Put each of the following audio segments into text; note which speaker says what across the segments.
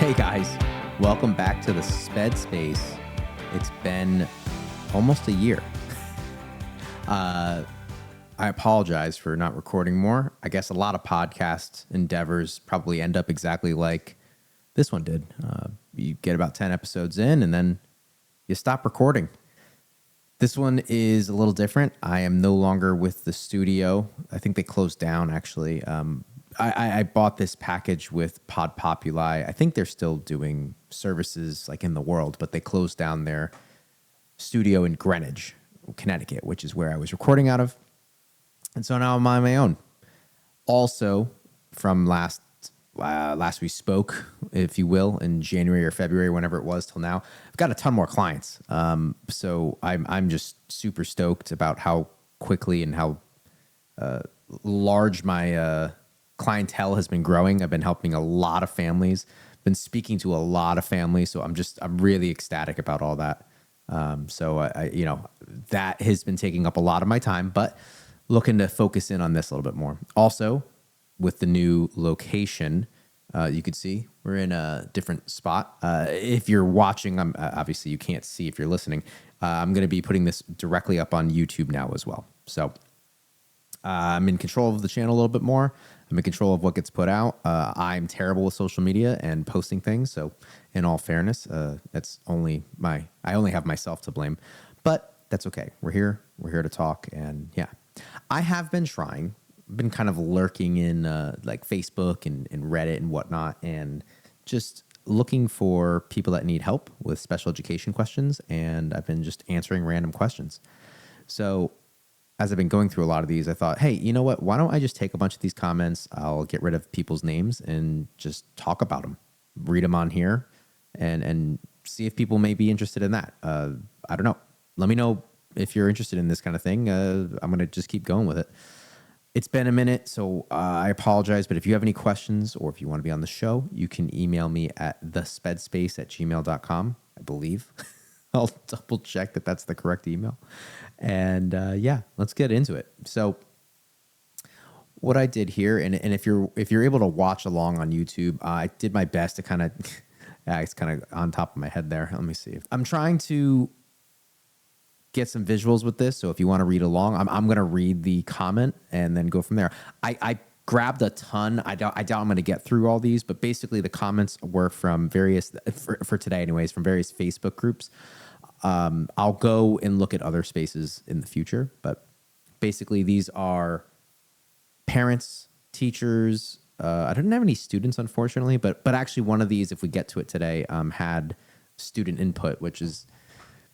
Speaker 1: Hey guys, welcome back to the Sped space. It's been almost a year. I apologize for not recording more. I guess a lot of podcast endeavors probably end up exactly like this one did. You get about 10 episodes in and then you stop recording. This one is a little different. I am no longer with the studio. I think they closed down, actually. I bought this package with Pod Populi. I think they're still doing services like in the world, but they closed down their studio in Greenwich, Connecticut, which is where I was recording out of. And so now I'm on my own. Also, from last we spoke, if you will, in January or February, whenever it was till now, I've got a ton more clients. So I'm just super stoked about how quickly and how large my clientele has been growing. I've been helping a lot of families, been speaking to a lot of families. So I'm really ecstatic about all that. That has been taking up a lot of my time, but looking to focus in on this a little bit more. Also, with the new location, you could see we're in a different spot. If you're watching, obviously you can't see if you're listening. I'm going to be putting this directly up on YouTube now as well. So I'm in control of the channel a little bit more. I'm in control of what gets put out. I'm terrible with social media and posting things. So in all fairness, I only have myself to blame, but that's okay. We're here to talk. And yeah, I have been been kind of lurking in like Facebook and Reddit and whatnot, and just looking for people that need help with special education questions. And I've been just answering random questions. So as I've been going through a lot of these, I thought, hey, you know what? Why don't I just take a bunch of these comments? I'll get rid of people's names and just talk about them, read them on here, and see if people may be interested in that. I don't know. Let me know if you're interested in this kind of thing. I'm going to just keep going with it. It's been a minute, so I apologize. But if you have any questions or if you want to be on the show, you can email me at thespedspace@gmail.com, I believe. I'll double check that that's the correct email. And let's get into it. So what I did here, and if you're able to watch along on YouTube, I did my best to kind of, it's kind of on top of my head there. Let me see. I'm trying to get some visuals with this. So if you want to read along, I'm going to read the comment and then go from there. I grabbed a ton. I doubt I'm going to get through all these, but basically the comments were from various, for today anyways, from various Facebook groups. I'll go and look at other spaces in the future, but basically these are parents, teachers. I didn't have any students, unfortunately, but actually one of these, if we get to it today, had student input, which is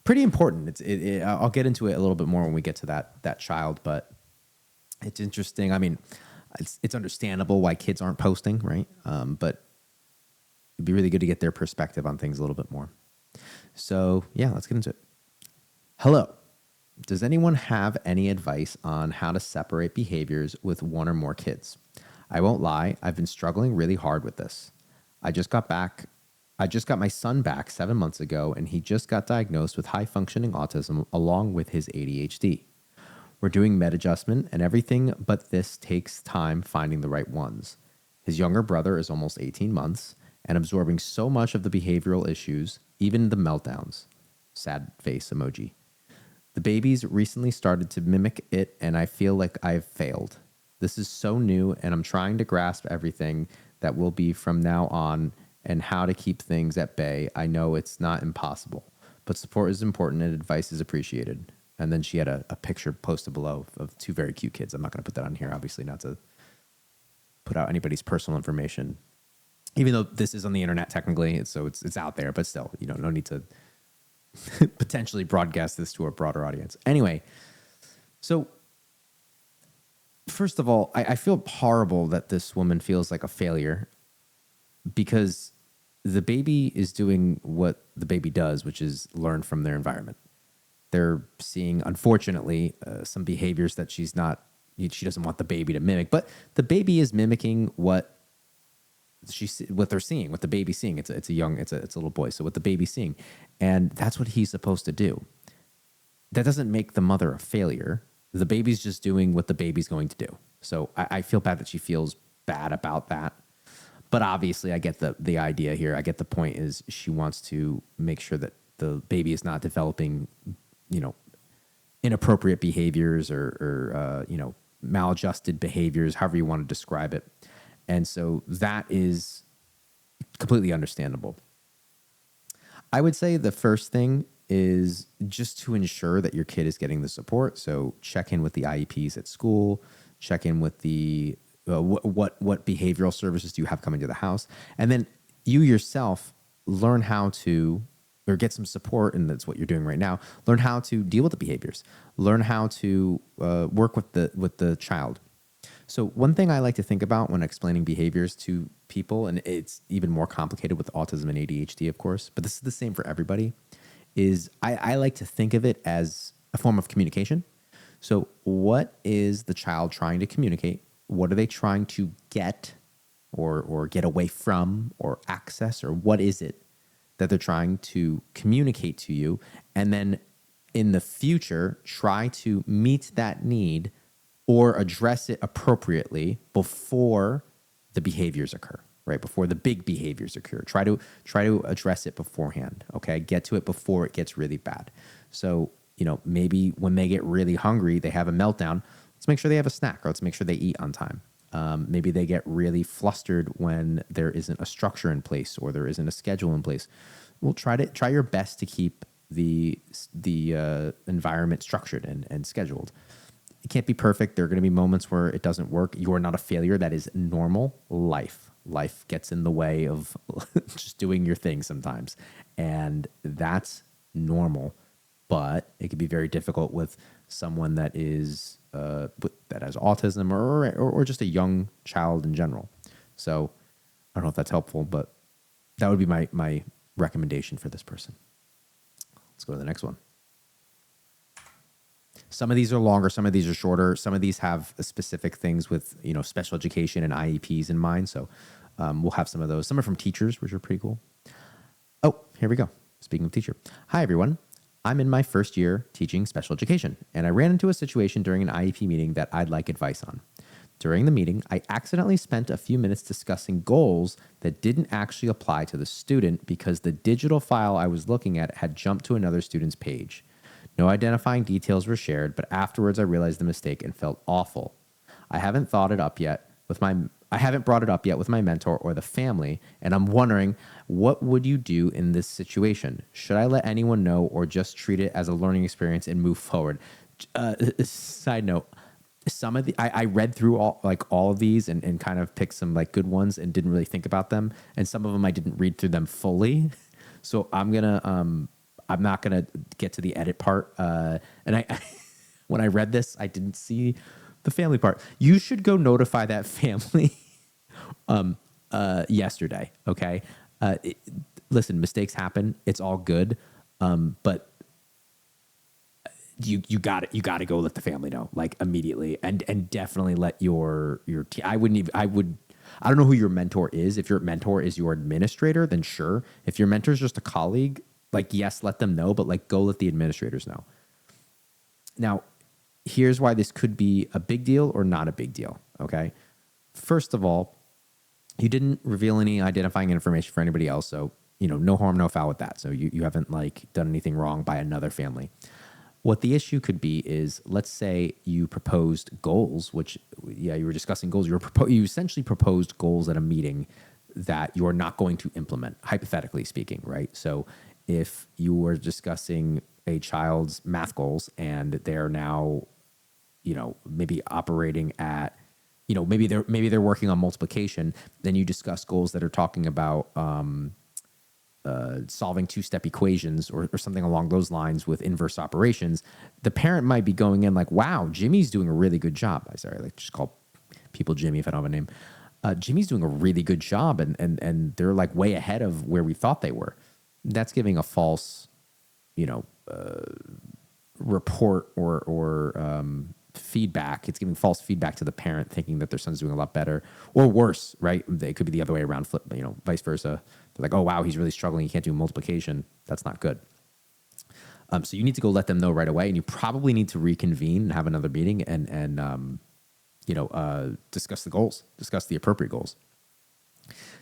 Speaker 1: pretty important. I'll get into it a little bit more when we get to that child, but it's interesting. I mean, it's understandable why kids aren't posting, right? But it'd be really good to get their perspective on things a little bit more. So yeah, let's get into it. Hello. Does anyone have any advice on how to separate behaviors with one or more kids? I won't lie, I've been struggling really hard with this. I just got my son back 7 months ago, and he just got diagnosed with high-functioning autism along with his ADHD. We're doing med adjustment and everything, but this takes time finding the right ones. His younger brother is almost 18 months and absorbing so much of the behavioral issues, even the meltdowns. Sad face emoji. The babies recently started to mimic it, and I feel like I've failed. This is so new, and I'm trying to grasp everything that will be from now on and how to keep things at bay. I know it's not impossible, but support is important and advice is appreciated. And then she had a picture posted below of two very cute kids. I'm not going to put that on here, obviously, not to put out anybody's personal information, even though this is on the internet technically, it's out there, but still, no need to potentially broadcast this to a broader audience. Anyway, so first of all, I feel horrible that this woman feels like a failure because the baby is doing what the baby does, which is learn from their environment. They're seeing, unfortunately, some behaviors that she doesn't want the baby to mimic, but the baby is mimicking what they're seeing, what the baby's seeing. It's a little boy. So what the baby's seeing, and that's what he's supposed to do. That doesn't make the mother a failure. The baby's just doing what the baby's going to do. So I feel bad that she feels bad about that. But obviously, I get the idea here. I get the point is she wants to make sure that the baby is not developing, you know, inappropriate behaviors or maladjusted behaviors, however you want to describe it. And so that is completely understandable. I would say the first thing is just to ensure that your kid is getting the support. So check in with the IEPs at school, check in with the what behavioral services do you have coming to the house, and then you yourself learn how to or get some support, and that's what you're doing right now. Learn how to deal with the behaviors. Learn how to work with the child. So one thing I like to think about when explaining behaviors to people, and it's even more complicated with autism and ADHD, of course, but this is the same for everybody, is I like to think of it as a form of communication. So what is the child trying to communicate? What are they trying to get or get away from or access, or what is it that they're trying to communicate to you? And then in the future, try to meet that need or address it appropriately before the behaviors occur, right? Before the big behaviors occur. Try to address it beforehand, okay? Get to it before it gets really bad. So, maybe when they get really hungry, they have a meltdown. Let's make sure they have a snack, or let's make sure they eat on time. Maybe they get really flustered when there isn't a structure in place or there isn't a schedule in place. Well, try your best to keep the environment structured and scheduled. It can't be perfect. There are going to be moments where it doesn't work. You are not a failure. That is normal life. Life gets in the way of just doing your thing sometimes, and that's normal. But it can be very difficult with someone that is that has autism or just a young child in general. So I don't know if that's helpful, but that would be my recommendation for this person. Let's go to the next one. Some of these are longer, some of these are shorter. Some of these have specific things with special education and IEPs in mind. So we'll have some of those. Some are from teachers, which are pretty cool. Oh, here we go. Speaking of teacher. Hi, everyone. I'm in my first year teaching special education, and I ran into a situation during an IEP meeting that I'd like advice on. During the meeting, I accidentally spent a few minutes discussing goals that didn't actually apply to the student because the digital file I was looking at had jumped to another student's page. No identifying details were shared, but afterwards I realized the mistake and felt awful. I haven't brought it up yet with my mentor or the family, and I'm wondering, what would you do in this situation? Should I let anyone know or just treat it as a learning experience and move forward? Side note, some of I read through all of these and kind of picked some good ones and didn't really think about them, and some of them I didn't read through them fully. So I'm not gonna get to the edit part. And I when I read this, I didn't see the family part. You should go notify that family yesterday. Okay. Listen, mistakes happen. It's all good. But you got to go let the family know immediately, and definitely let your team. I don't know who your mentor is. If your mentor is your administrator, then sure. If your mentor is just a colleague, yes, let them know, but go let the administrators know. Now, here's why this could be a big deal or not a big deal, okay? First of all, you didn't reveal any identifying information for anybody else, so, no harm, no foul with that. So you haven't, done anything wrong by another family. What the issue could be is, let's say you proposed goals, which, you were discussing goals. You essentially proposed goals at a meeting that you're not going to implement, hypothetically speaking, right? So if you were discussing a child's math goals and they're now, maybe operating at, maybe they're working on multiplication, then you discuss goals that are talking about solving two-step equations or something along those lines with inverse operations. The parent might be going in wow, Jimmy's doing a really good job. Just call people Jimmy if I don't have a name. Jimmy's doing a really good job, and they're way ahead of where we thought they were. That's giving a false, report or feedback. It's giving false feedback to the parent, thinking that their son's doing a lot better, or worse, right? It could be the other way around, vice versa. They're oh wow, he's really struggling. He can't do multiplication. That's not good. So you need to go let them know right away, and you probably need to reconvene and have another meeting and discuss the goals, discuss the appropriate goals.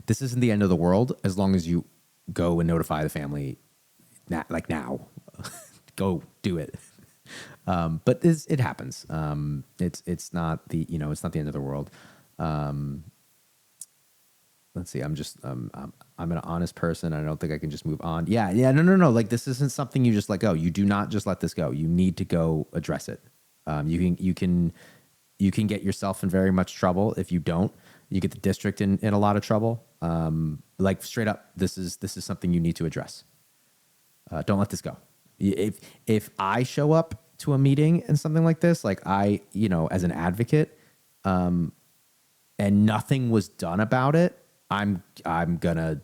Speaker 1: this isn't the end of the world as long as you go and notify the family now. Go do it. But it happens. It's not the it's not the end of the world. Let's see. I'm an honest person. I don't think I can just move on. Yeah. No. Like, this isn't something you just let go. You do not just let this go. You need to go address it. You can get yourself in very much trouble if you don't. You get the district in a lot of trouble. Like, straight up, this is something you need to address. Don't let this go. If I show up to a meeting and something like this, like, I, as an advocate, and nothing was done about it, I'm gonna,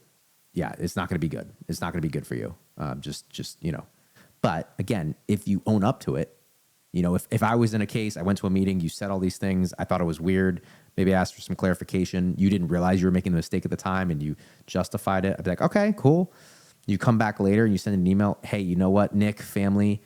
Speaker 1: it's not gonna be good. It's not gonna be good for you. But again, if you own up to it, if I was in a case, I went to a meeting, you said all these things, I thought it was weird, maybe I asked for some clarification, you didn't realize you were making the mistake at the time and you justified it, I'd be like, okay, cool. You come back later and you send an email, hey, you know what, Nick, family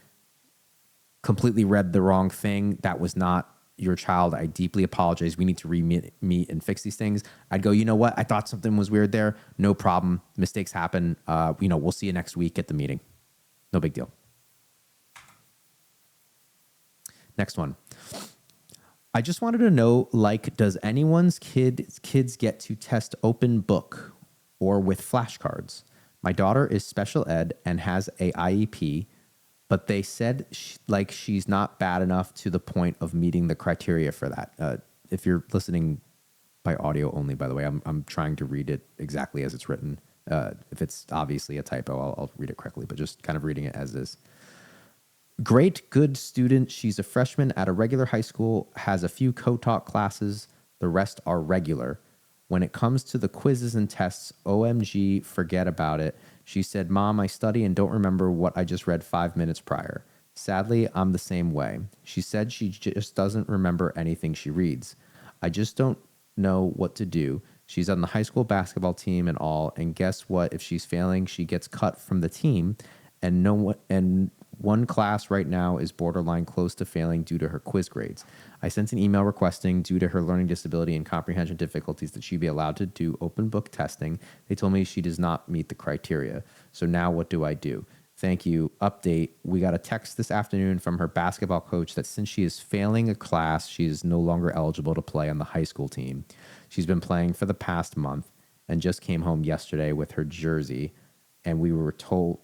Speaker 1: completely read the wrong thing. That was not your child. I deeply apologize. We need to meet and fix these things. I'd go, you know what, I thought something was weird there. No problem. Mistakes happen. We'll see you next week at the meeting. No big deal. Next one. I just wanted to know, like, does anyone's kids get to test open book or with flashcards? My daughter is special ed and has a IEP, but they said she's not bad enough to the point of meeting the criteria for that. If you're listening by audio only, by the way, I'm trying to read it exactly as it's written. If it's obviously a typo, I'll read it correctly, but just kind of reading it as is. Great, good student. She's a freshman at a regular high school, has a few co-taught classes. The rest are regular. When it comes to the quizzes and tests, OMG, forget about it. She said, Mom, I study and don't remember what I just read 5 minutes prior. Sadly, I'm the same way. She said she just doesn't remember anything she reads. I just don't know what to do. She's on the high school basketball team and all, and guess what? If she's failing, she gets cut from the team, and one class right now is borderline close to failing due to her quiz grades. I sent an email requesting, due to her learning disability and comprehension difficulties, that she be allowed to do open book testing. They told me she does not meet the criteria. So now what do I do? Thank you. Update. We got a text this afternoon from her basketball coach that since she is failing a class, she is no longer eligible to play on the high school team. She's been playing for the past month and just came home yesterday with her jersey, and we were told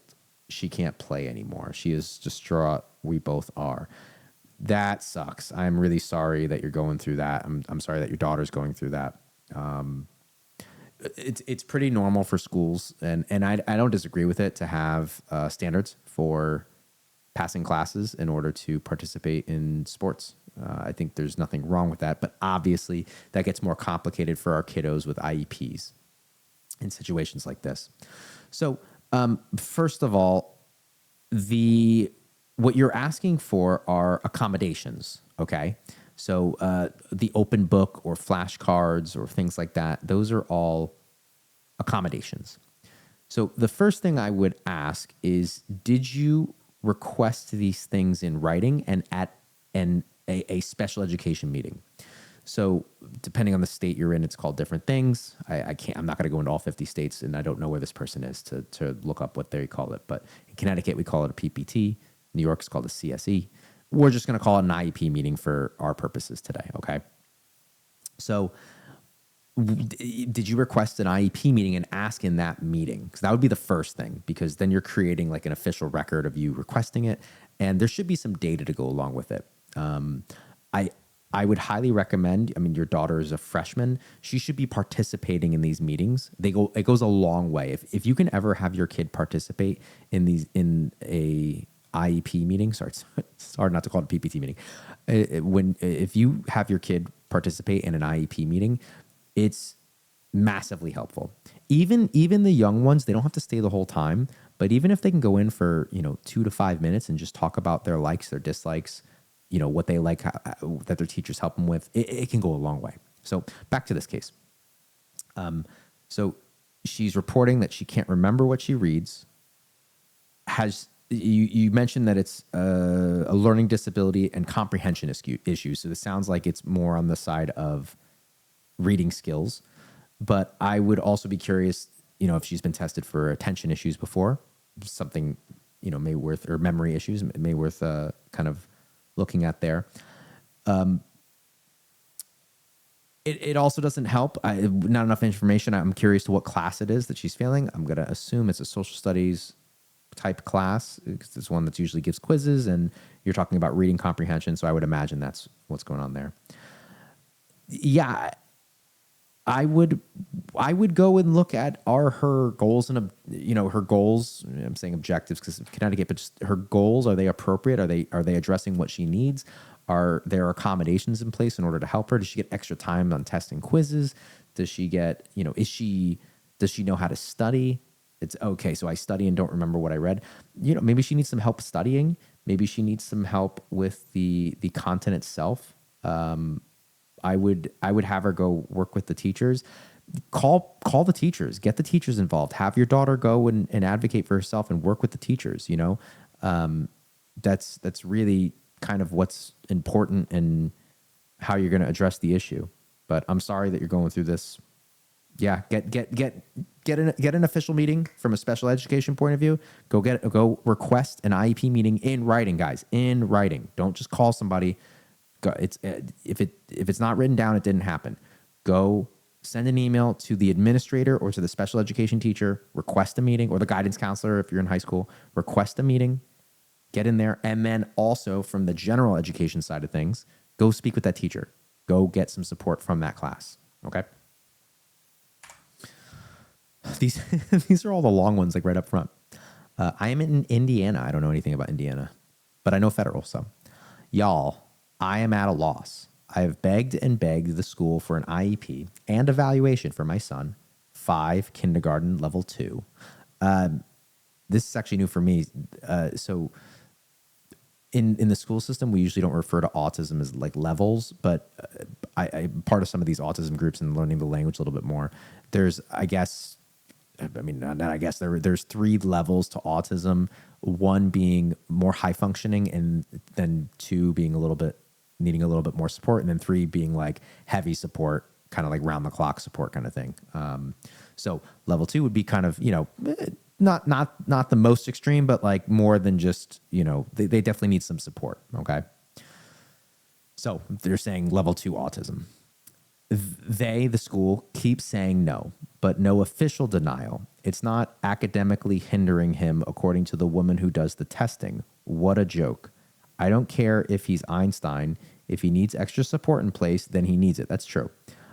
Speaker 1: she can't play anymore. She is distraught. We both are. That sucks. I'm really sorry that you're going through that. I'm sorry that your daughter's going through that. It's pretty normal for schools, and I don't disagree with it, to have standards for passing classes in order to participate in sports. I think there's nothing wrong with that, but obviously that gets more complicated for our kiddos with IEPs in situations like this. So first of all, what you're asking for are accommodations, okay? So the open book or flashcards or things like that, those are all accommodations. So the first thing I would ask is, did you request these things in writing and at a special education meeting? So depending on the state you're in, it's called different things. I'm not going to go into all 50 states, and I don't know where this person is to look up what they call it. But in Connecticut, we call it a PPT. New York's called a CSE. We're just going to call it an IEP meeting for our purposes today, okay? So did you request an IEP meeting and ask in that meeting? Because that would be the first thing, because then you're creating like an official record of you requesting it, and there should be some data to go along with it. I would highly recommend, your daughter is a freshman. She should be participating in these meetings. It goes a long way. If you can ever have your kid participate in a IEP meeting, sorry, it's hard not to call it a PPT meeting. If you have your kid participate in an IEP meeting, it's massively helpful. Even the young ones, they don't have to stay the whole time, but even if they can go in for 2 to 5 minutes and just talk about their likes, their dislikes, what they like that their teachers help them with, it can go a long way. So back to this case. So she's reporting that she can't remember what she reads. You mentioned that it's a learning disability and comprehension issue. So it sounds like it's more on the side of reading skills. But I would also be curious, if she's been tested for attention issues before, something, may worth, or memory issues, may worth kind of looking at there. It also doesn't help. Not enough information. I'm curious to what class it is that she's failing. I'm going to assume it's a social studies type class because it's one that usually gives quizzes, and you're talking about reading comprehension. So I would imagine that's what's going on there. Yeah, I would go and look at her goals and her goals. I'm saying objectives because of Connecticut, but just her goals, are they appropriate? Are they addressing what she needs? Are there accommodations in place in order to help her? Does she get extra time on testing quizzes? Does she get does she know how to study? It's okay. So I study and don't remember what I read. Maybe she needs some help studying. Maybe she needs some help with the content itself. I would have her go work with the teachers. Call the teachers. Get the teachers involved. Have your daughter go and advocate for herself and work with the teachers. That's really kind of what's important and how you're going to address the issue. But I'm sorry that you're going through this. Yeah, get an official meeting from a special education point of view. Go request an IEP meeting in writing, guys. In writing. Don't just call somebody. It's if it's not written down, it didn't happen. Go send an email to the administrator or to the special education teacher. Request a meeting, or the guidance counselor if you're in high school. Request a meeting. Get in there, and then also from the general education side of things, go speak with that teacher. Go get some support from that class. Okay. These are all the long ones, like right up front. I am in Indiana. I don't know anything about Indiana, but I know federal. So, y'all, I am at a loss. I have begged and begged the school for an IEP and evaluation for my son, 5 kindergarten level 2. This is actually new for me. So in the school system, we usually don't refer to autism as like levels, but I'm part of some of these autism groups and learning the language a little bit more. There's, there's 3 levels to autism, 1 being more high functioning, and then 2 being needing a little bit more support, and then 3 being like heavy support, kind of like round the clock support kind of thing. So level 2 would be kind of, not the most extreme, but like more than just, they definitely need some support. Okay. So they're saying level 2 autism. The school, keeps saying no, but no official denial. It's not academically hindering him, according to the woman who does the testing. What a joke. I don't care if he's Einstein. If he needs extra support in place, then he needs it. That's true.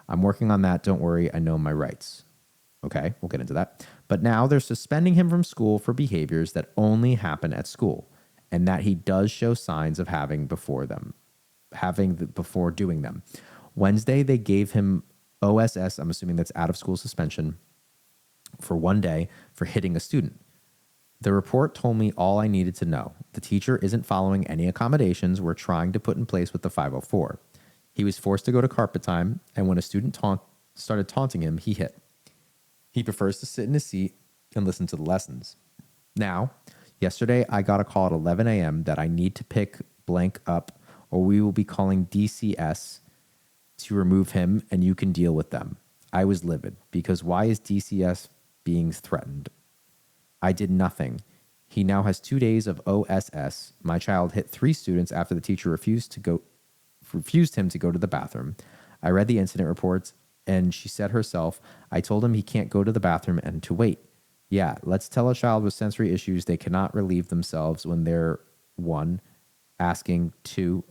Speaker 1: I'm working on that. Don't worry. I know my rights. Okay, we'll get into that. But now they're suspending him from school for behaviors that only happen at school, and that he does show signs of having before doing them. Wednesday, they gave him OSS, I'm assuming that's out of school suspension, for 1 day for hitting a student. The report told me all I needed to know. The teacher isn't following any accommodations we're trying to put in place with the 504. He was forced to go to carpet time, and when a student started taunting him, he hit. He prefers to sit in his seat and listen to the lessons. Now, yesterday I got a call at 11 a.m. that I need to pick blank up, or we will be calling DCS to remove him, and you can deal with them. I was livid, because why is DCS being threatened? I did nothing. He now has 2 days of OSS. My child hit 3 students after the teacher refused him to go to the bathroom. I read the incident reports, and she said herself, I told him he can't go to the bathroom and to wait. Yeah, let's tell a child with sensory issues they cannot relieve themselves when they're asking, 2,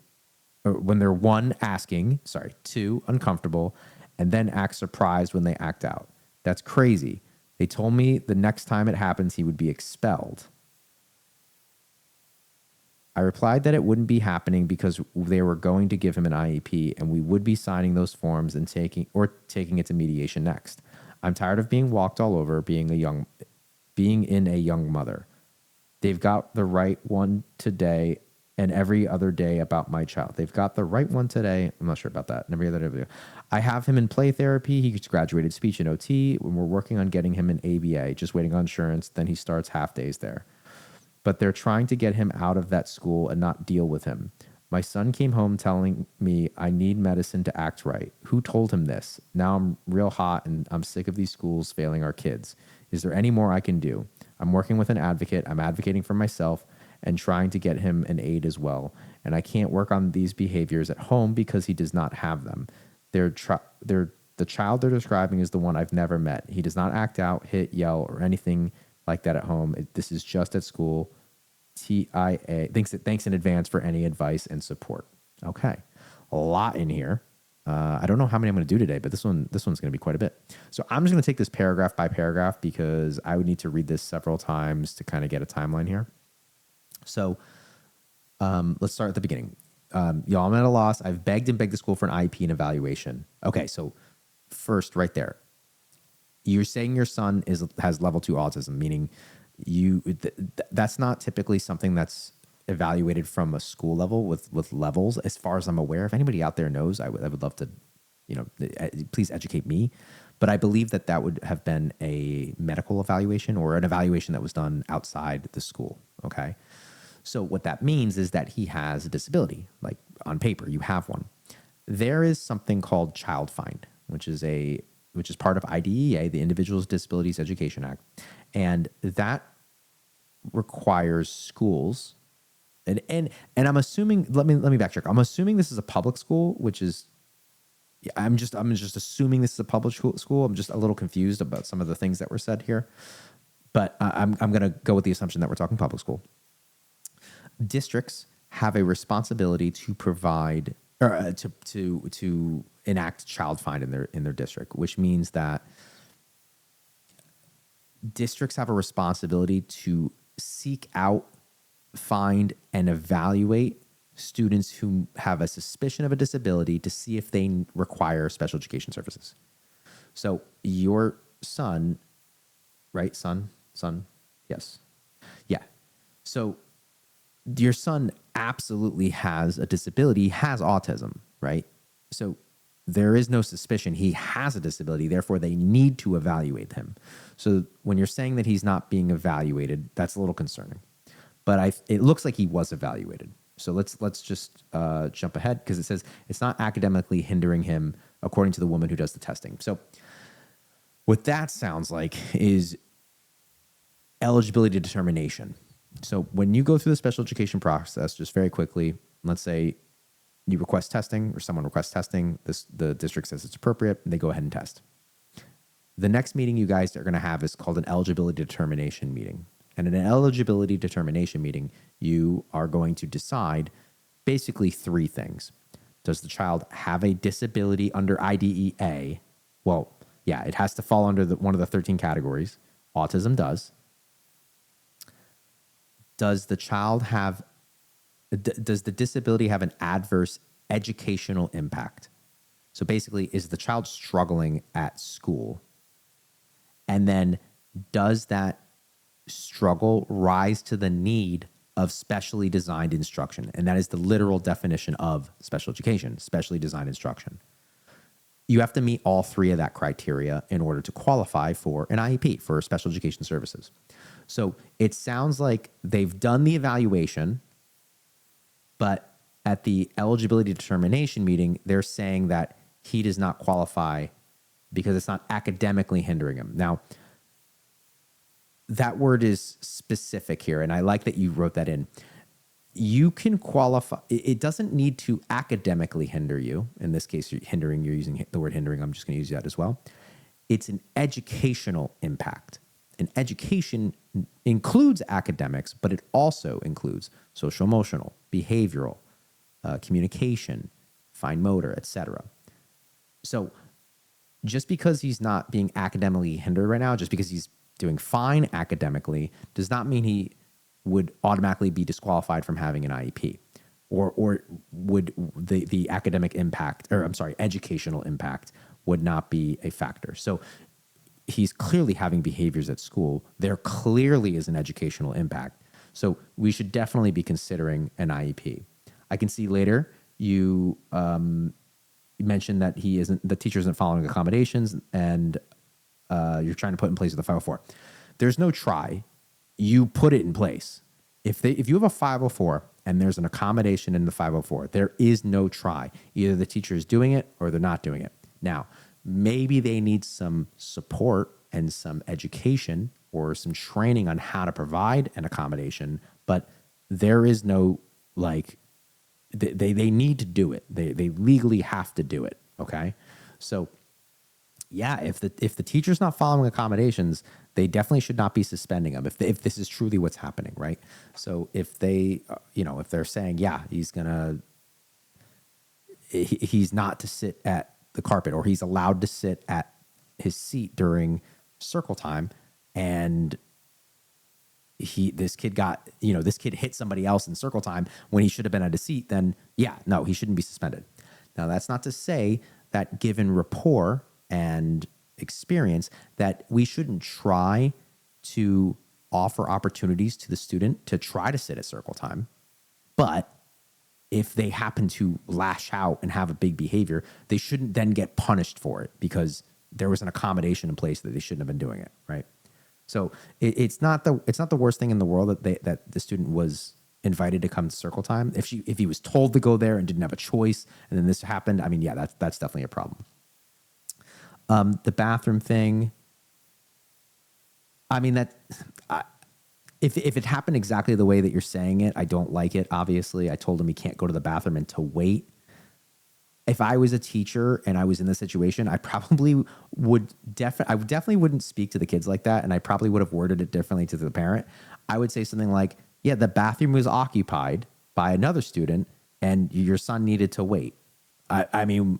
Speaker 1: uncomfortable, and then act surprised when they act out. That's crazy. They told me the next time it happens, he would be expelled. I replied that it wouldn't be happening because they were going to give him an IEP, and we would be signing those forms and taking it to mediation next. I'm tired of being walked all over, being in a young mother. They've got the right one today and every other day about my child. They've got the right one today. I'm not sure about that. And every other day. I have him in play therapy. He graduated speech and OT. When we're working on getting him an ABA, just waiting on insurance. Then he starts half days there. But they're trying to get him out of that school and not deal with him. My son came home telling me I need medicine to act right. Who told him this? Now I'm real hot and I'm sick of these schools failing our kids. Is there any more I can do? I'm working with an advocate. I'm advocating for myself and trying to get him an aid as well. And I can't work on these behaviors at home because he does not have them. The child they're describing is the one I've never met. He does not act out, hit, yell, or anything like that at home. This is just at school. TIA. Thanks in advance for any advice and support. Okay, a lot in here. I don't know how many I'm going to do today, but this one's going to be quite a bit. So I'm just going to take this paragraph by paragraph because I would need to read this several times to kind of get a timeline here. So let's start at the beginning. Y'all, I'm at a loss. I've begged the school for an IEP and evaluation. Okay, so first, right there, you're saying your son has level 2 autism, meaning that's not typically something that's evaluated from a school level with levels. As far as I'm aware, if anybody out there knows, I would love to, please educate me. But I believe that would have been a medical evaluation or an evaluation that was done outside the school. Okay. So what that means is that he has a disability, like on paper, you have one. There is something called Child Find, which is part of IDEA, the Individuals with Disabilities Education Act. And that requires schools, and I'm assuming, let me backtrack. I'm assuming this is a public school, which is, I'm just assuming this is a public school. I'm just a little confused about some of the things that were said here, but I'm going to go with the assumption that we're talking public school. Districts have a responsibility to provide or to enact Child Find in their district, which means that districts have a responsibility to seek out, find, and evaluate students who have a suspicion of a disability to see if they require special education services. So your son, right? Son, yes. Yeah. So your son absolutely has a disability, has autism, right? So there is no suspicion he has a disability, therefore they need to evaluate him. So when you're saying that he's not being evaluated, that's a little concerning. But it looks like he was evaluated. So let's just jump ahead because it says it's not academically hindering him, according to the woman who does the testing. So what that sounds like is eligibility determination. So when you go through the special education process, just very quickly, let's say you request testing or someone requests testing, the district says it's appropriate, and they go ahead and test. The next meeting you guys are going to have is called an eligibility determination meeting. And in an eligibility determination meeting, you are going to decide basically 3 things. Does the child have a disability under IDEA? Well, yeah, it has to fall under one of the 13 categories. Autism does. Does the disability have an adverse educational impact? So basically, is the child struggling at school? And then does that struggle rise to the need of specially designed instruction? And that is the literal definition of special education, specially designed instruction. You have to meet all 3 of that criteria in order to qualify for an IEP, for special education services. So it sounds like they've done the evaluation, but at the eligibility determination meeting, they're saying that he does not qualify because it's not academically hindering him. Now, that word is specific here, and I like that you wrote that in. You can qualify. It doesn't need to academically hinder you. In this case, you're using the word hindering. I'm just going to use that as well. It's an educational impact. And education includes academics, but it also includes social emotional, behavioral, communication, fine motor, etc. So just because he's not being academically hindered right now, just because he's doing fine academically, does not mean he would automatically be disqualified from having an IEP, or would the academic impact, or I'm sorry, educational impact would not be a factor. So he's clearly having behaviors at school. There clearly is an educational impact. So we should definitely be considering an IEP. I can see later you mentioned that the teacher isn't following accommodations, and you're trying to put in place with a 504. There's no try. You put it in place. If you have a 504 and there's an accommodation in the 504, there is no try. Either the teacher is doing it or they're not doing it. Now, maybe they need some support and some education or some training on how to provide an accommodation, but there is no like they need to do it. They legally have to do it. Okay, so yeah, if the teacher's not following accommodations, they definitely should not be suspending them. If this is truly what's happening, right? So if they, if they're saying, yeah, he's not to sit at the carpet, or he's allowed to sit at his seat during circle time, and this kid hit somebody else in circle time when he should have been at a seat, then yeah, no, he shouldn't be suspended. Now, that's not to say that given rapport and experience that we shouldn't try to offer opportunities to the student to try to sit at circle time. But if they happen to lash out and have a big behavior, they shouldn't then get punished for it because there was an accommodation in place that they shouldn't have been doing it, right? So it's not the worst thing in the world that the student was invited to come to circle time. If he was told to go there and didn't have a choice, and then this happened, I mean, yeah, that's definitely a problem. The bathroom thing, I mean, if it happened exactly the way that you're saying it, I don't like it. Obviously, I told him he can't go to the bathroom and to wait. If I was a teacher and I was in this situation, I probably would definitely wouldn't speak to the kids like that, and I probably would have worded it differently to the parent. I would say something like, "Yeah, the bathroom was occupied by another student, and your son needed to wait." I mean,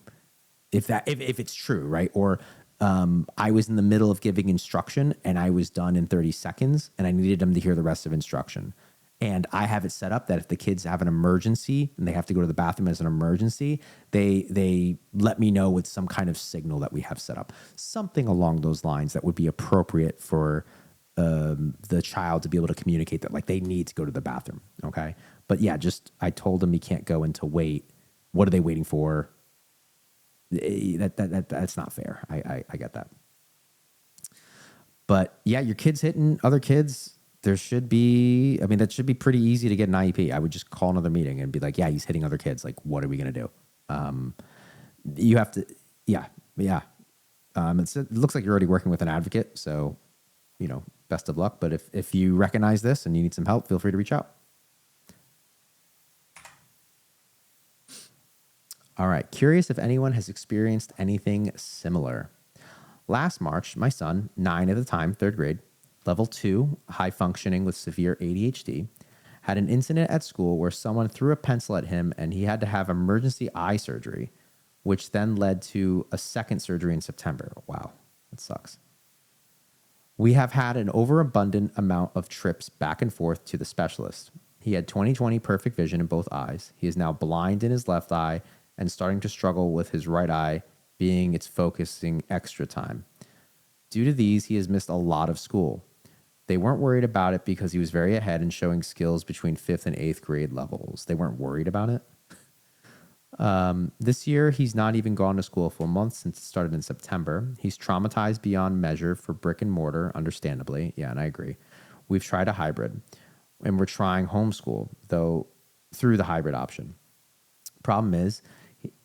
Speaker 1: if it's true, right? Or I was in the middle of giving instruction and I was done in 30 seconds, and I needed them to hear the rest of instruction. And I have it set up that if the kids have an emergency and they have to go to the bathroom as an emergency, they let me know with some kind of signal that we have set up. Something along those lines that would be appropriate for the child to be able to communicate that, like, they need to go to the bathroom, okay? But yeah, I told him he can't go in to wait. What are they waiting for? That's not fair. I get that. But yeah, your kid's hitting other kids. That should be pretty easy to get an IEP. I would just call another meeting and be like, yeah, he's hitting other kids. Like, what are we going to do? You have to, yeah. It looks like you're already working with an advocate. So, best of luck. But if you recognize this and you need some help, feel free to reach out. All right. Curious if anyone has experienced anything similar. Last March, my son, 9 at the time, 3rd grade, level 2, high functioning with severe ADHD, had an incident at school where someone threw a pencil at him and he had to have emergency eye surgery, which then led to a second surgery in September. Wow, that sucks. We have had an overabundant amount of trips back and forth to the specialist. He had 20/20 perfect vision in both eyes. He is now blind in his left eye and starting to struggle with his right eye, being its focusing extra time. Due to these, he has missed a lot of school. They weren't worried about it because he was very ahead and showing skills between 5th and 8th grade levels. They weren't worried about it. This year, he's not even gone to school for a month since it started in September. He's traumatized beyond measure for brick and mortar, understandably. Yeah, and I agree. We've tried a hybrid, and we're trying homeschool, though, through the hybrid option. Problem is,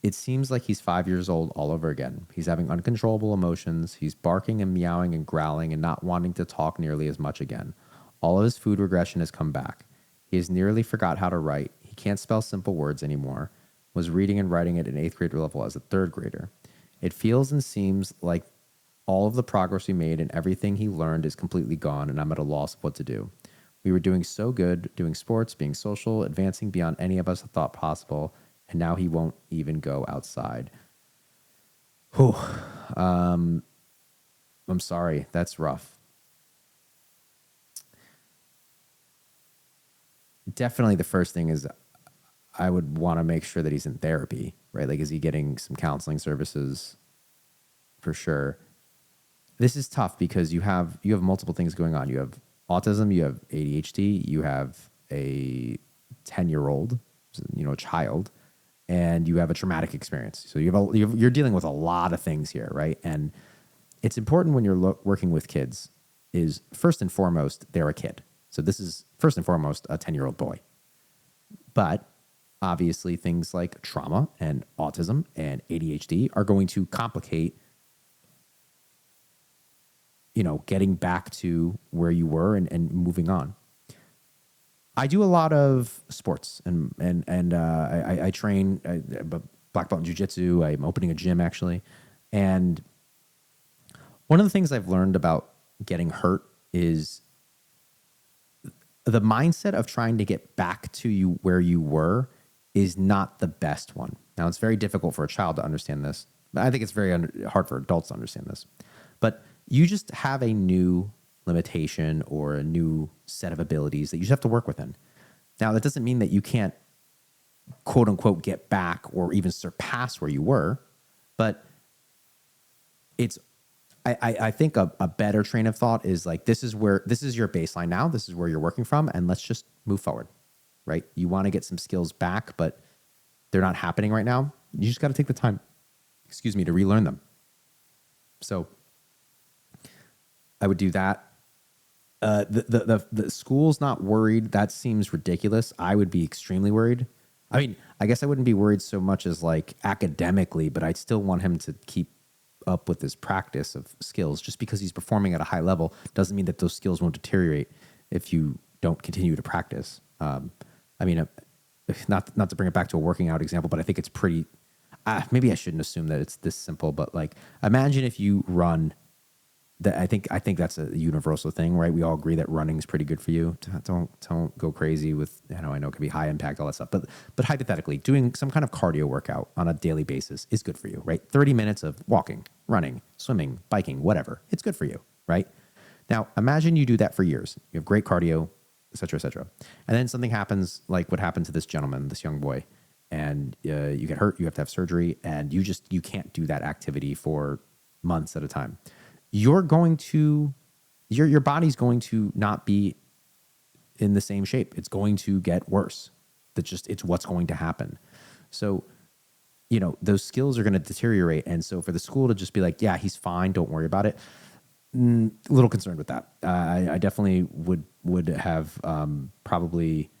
Speaker 1: it seems like he's 5 years old all over again. He's having uncontrollable emotions. He's barking and meowing and growling and not wanting to talk nearly as much again. All of his food regression has come back. He has nearly forgot how to write. He can't spell simple words anymore. Was reading and writing at an 8th grade level as a 3rd grader. It feels and seems like all of the progress we made and everything he learned is completely gone, and I'm at a loss of what to do. We were doing so good, doing sports, being social, advancing beyond any of us thought possible, and now he won't even go outside. Whew. I'm sorry. That's rough. Definitely the first thing is I would want to make sure that he's in therapy, right? Like, is he getting some counseling services? For sure. This is tough because you have multiple things going on. You have autism, you have ADHD, you have a 10-year-old, a child, and you have a traumatic experience. So you're dealing with a lot of things here, right? And it's important when you're working with kids is, first and foremost, they're a kid. So this is, first and foremost, a 10-year-old boy. But obviously, things like trauma and autism and ADHD are going to complicate, getting back to where you were and moving on. I do a lot of sports and I train black belt in jiu-jitsu. I'm opening a gym actually. And one of the things I've learned about getting hurt is the mindset of trying to get back to you where you were is not the best one. Now, it's very difficult for a child to understand this. I think it's very hard for adults to understand this. But you just have a new limitation or a new set of abilities that you just have to work within. Now, that doesn't mean that you can't, quote unquote, get back or even surpass where you were, but I think a better train of thought is like, this is your baseline now. This is where you're working from, and let's just move forward, right? You want to get some skills back, but they're not happening right now. You just got to take the time, to relearn them. So I would do that. The school's not worried. That seems ridiculous. I would be extremely worried. I mean, I guess I wouldn't be worried so much as like academically, but I'd still want him to keep up with his practice of skills. Just because he's performing at a high level doesn't mean that those skills won't deteriorate if you don't continue to practice. I mean, not to bring it back to a working out example, but I think it's pretty. Maybe I shouldn't assume that it's this simple, but like, imagine if you run. That I think that's a universal thing, right? We all agree that running is pretty good for you. Don't go crazy with, I know it can be high impact, all that stuff, but hypothetically, doing some kind of cardio workout on a daily basis is good for you, right? 30 minutes of walking, running, swimming, biking, whatever, it's good for you, right? Now, imagine you do that for years. You have great cardio, et cetera, et cetera. And then something happens like what happened to this gentleman, this young boy, and you get hurt, you have to have surgery, and you can't do that activity for months at a time. Your body's going to not be in the same shape. It's going to get worse. It's what's going to happen. So, those skills are going to deteriorate. And so for the school to just be like, yeah, he's fine, don't worry about it. A little concerned with that. I definitely would have probably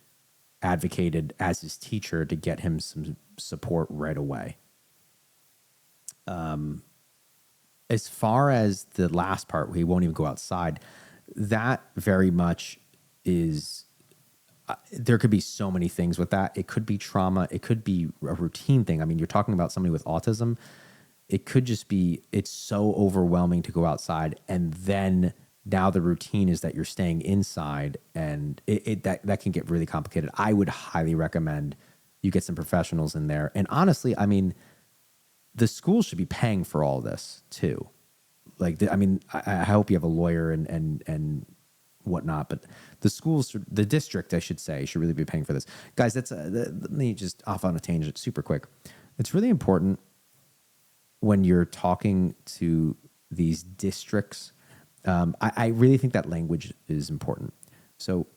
Speaker 1: advocated as his teacher to get him some support right away. As far as the last part, where he won't even go outside, that very much is, there could be so many things with that. It could be trauma. It could be a routine thing. I mean, you're talking about somebody with autism. It could just be, it's so overwhelming to go outside. And then now the routine is that you're staying inside, and that can get really complicated. I would highly recommend you get some professionals in there. And honestly, I mean, the school should be paying for all this too. Like, I hope you have a lawyer and whatnot, but the district, I should say, should really be paying for this. Guys, let me just off on a tangent super quick. It's really important when you're talking to these districts. I really think that language is important. So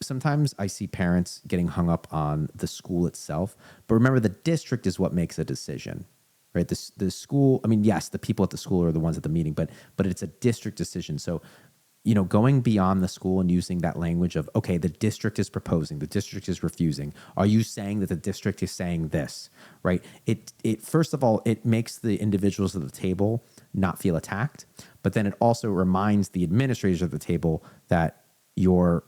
Speaker 1: sometimes I see parents getting hung up on the school itself, but remember, the district is what makes a decision. Right, the school. I mean, yes, the people at the school are the ones at the meeting, but it's a district decision. So, going beyond the school and using that language of, okay, the district is proposing, the district is refusing. Are you saying that the district is saying this? Right. It first of all, it makes the individuals at the table not feel attacked, but then it also reminds the administrators of the table that you're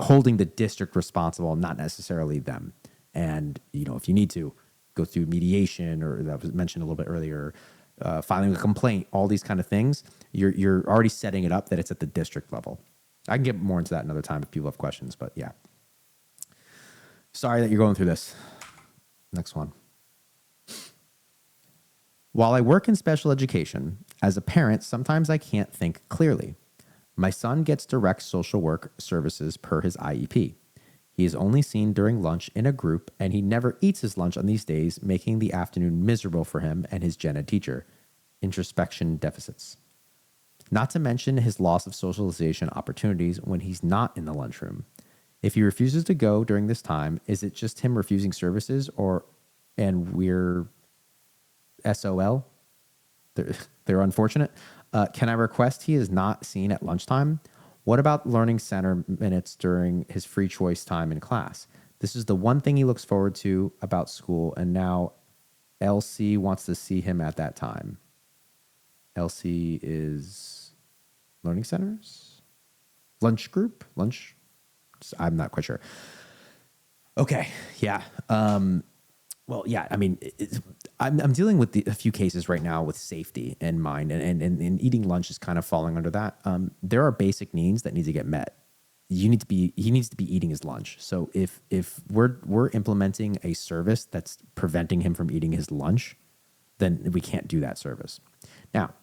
Speaker 1: holding the district responsible, not necessarily them. And if you need to go through mediation, or that was mentioned a little bit earlier, filing a complaint, all these kind of things, you're already setting it up that it's at the district level. I can get more into that another time if people have questions, but yeah. Sorry that you're going through this. Next one. While I work in special education, as a parent, sometimes I can't think clearly. My son gets direct social work services per his IEP. He is only seen during lunch in a group, and he never eats his lunch on these days, making the afternoon miserable for him and his gen ed teacher. Introspection deficits. Not to mention his loss of socialization opportunities when he's not in the lunchroom. If he refuses to go during this time, is it just him refusing services, and we're SOL? They're unfortunate. Can I request he is not seen at lunchtime? What about learning center minutes during his free choice time in class? This is the one thing he looks forward to about school, and now LC wants to see him at that time. LC is learning centers? Lunch group? Lunch? I'm not quite sure. Okay, yeah. Well, yeah, I mean, I'm dealing with a few cases right now with safety in mind, and eating lunch is kind of falling under that. There are basic needs that need to get met. He needs to be eating his lunch. So if we're implementing a service that's preventing him from eating his lunch, then we can't do that service. Now,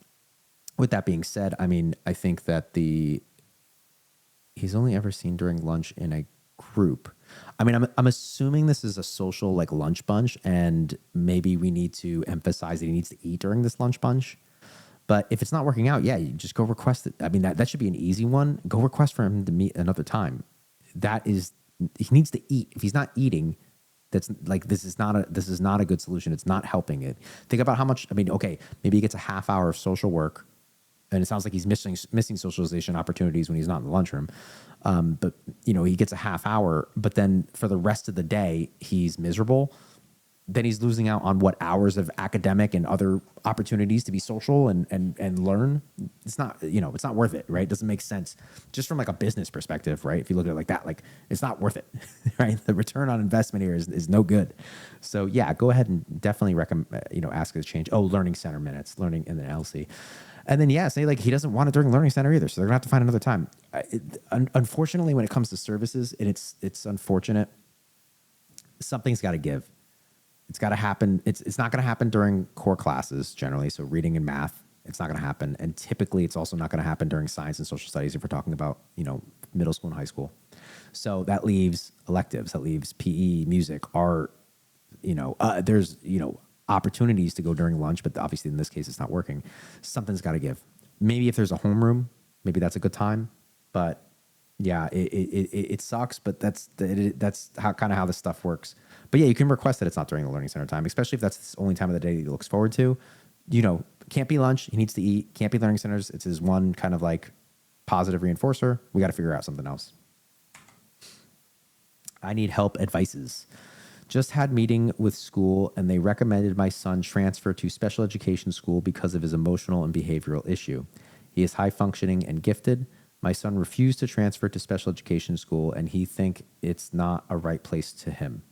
Speaker 1: with that being said, I mean, I think that he's only ever seen during lunch in a group. I mean, I'm assuming this is a social like lunch bunch, and maybe we need to emphasize that he needs to eat during this lunch bunch. But if it's not working out, yeah, you just go request it. I mean, that should be an easy one. Go request for him to meet another time. He needs to eat. If he's not eating, that's like this is not a good solution. It's not helping it. Think about how much. I mean, okay, maybe he gets a half hour of social work, and it sounds like he's missing socialization opportunities when he's not in the lunchroom. But he gets a half hour, but then for the rest of the day, he's miserable. Then he's losing out on what hours of academic and other opportunities to be social and learn. It's not, it's not worth it, right? It doesn't make sense just from like a business perspective, right? If you look at it like that, like it's not worth it, right? The return on investment here is no good. So yeah, go ahead and definitely recommend, ask it to change. Oh, learning center minutes, learning in the LC. And then, yeah, say like he doesn't want it during learning center either. So they're gonna have to find another time. Unfortunately, when it comes to services, and it's unfortunate, something's got to give. It's got to happen. It's not going to happen during core classes generally. So reading and math, it's not going to happen. And typically it's also not going to happen during science and social studies if we're talking about, middle school and high school. So that leaves electives, that leaves PE, music, art, there's, opportunities to go during lunch, but obviously in this case, it's not working. Something's got to give. Maybe if there's a homeroom, maybe that's a good time, but yeah, it sucks, but that's how this stuff works. But yeah, you can request that it's not during the learning center time, especially if that's the only time of the day that he looks forward to. Can't be lunch. He needs to eat. Can't be learning centers. It's his one kind of like positive reinforcer. We got to figure out something else. I need help advices. Just had meeting with school and they recommended my son transfer to special education school because of his emotional and behavioral issue. He is high functioning and gifted. My son refused to transfer to special education school and he think it's not a right place to him.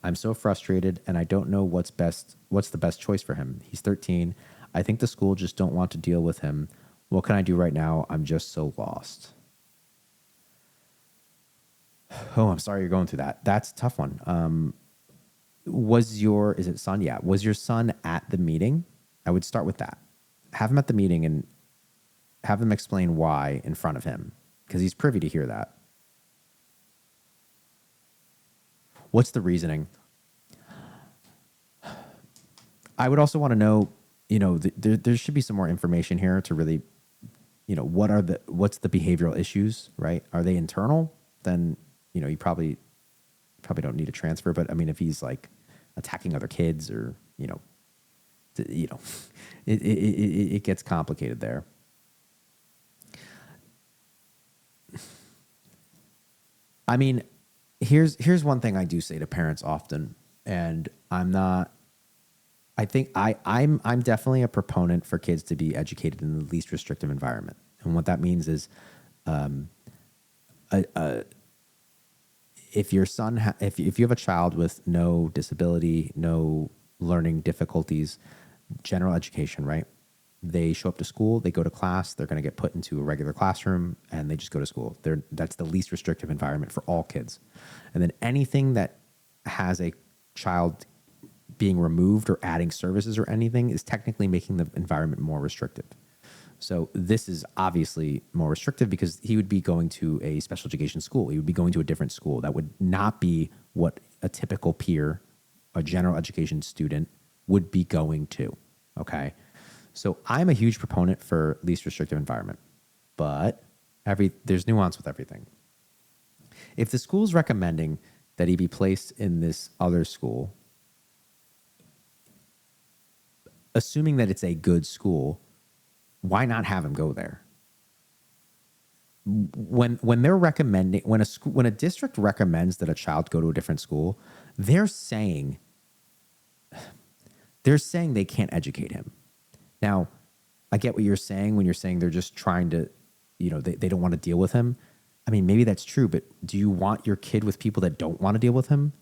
Speaker 1: I'm so frustrated and I don't know what's the best choice for him. He's 13. I think the school just don't want to deal with him. What can I do right now? I'm just so lost. Oh, I'm sorry you're going through that. That's a tough one. Is it son? Yeah. Was your son at the meeting? I would start with that. Have him at the meeting and have him explain why in front of him because he's privy to hear that. What's the reasoning? I would also want to know, there should be some more information here to really, what's the behavioral issues, right? Are they internal? Then, you probably don't need a transfer. But I mean, if he's like attacking other kids or, it gets complicated there. I mean, here's one thing I do say to parents often, and I'm definitely a proponent for kids to be educated in the least restrictive environment. And what that means is, if your son, if you have a child with no disability, no learning difficulties, general education, right? They show up to school, they go to class, they're going to get put into a regular classroom, and they just go to school. That's the least restrictive environment for all kids. And then anything that has a child being removed or adding services or anything is technically making the environment more restrictive. So this is obviously more restrictive because he would be going to a special education school. He would be going to a different school. That would not be what a typical peer, a general education student, would be going to, okay? So I'm a huge proponent for least restrictive environment, but there's nuance with everything. If the school's recommending that he be placed in this other school, assuming that it's a good school, why not have him go there? when they're recommending, when a district recommends that a child go to a different school, they're saying they can't educate him. Now, I get what you're saying when you're saying they're just trying to, they don't want to deal with him. I mean, maybe that's true, but do you want your kid with people that don't want to deal with him?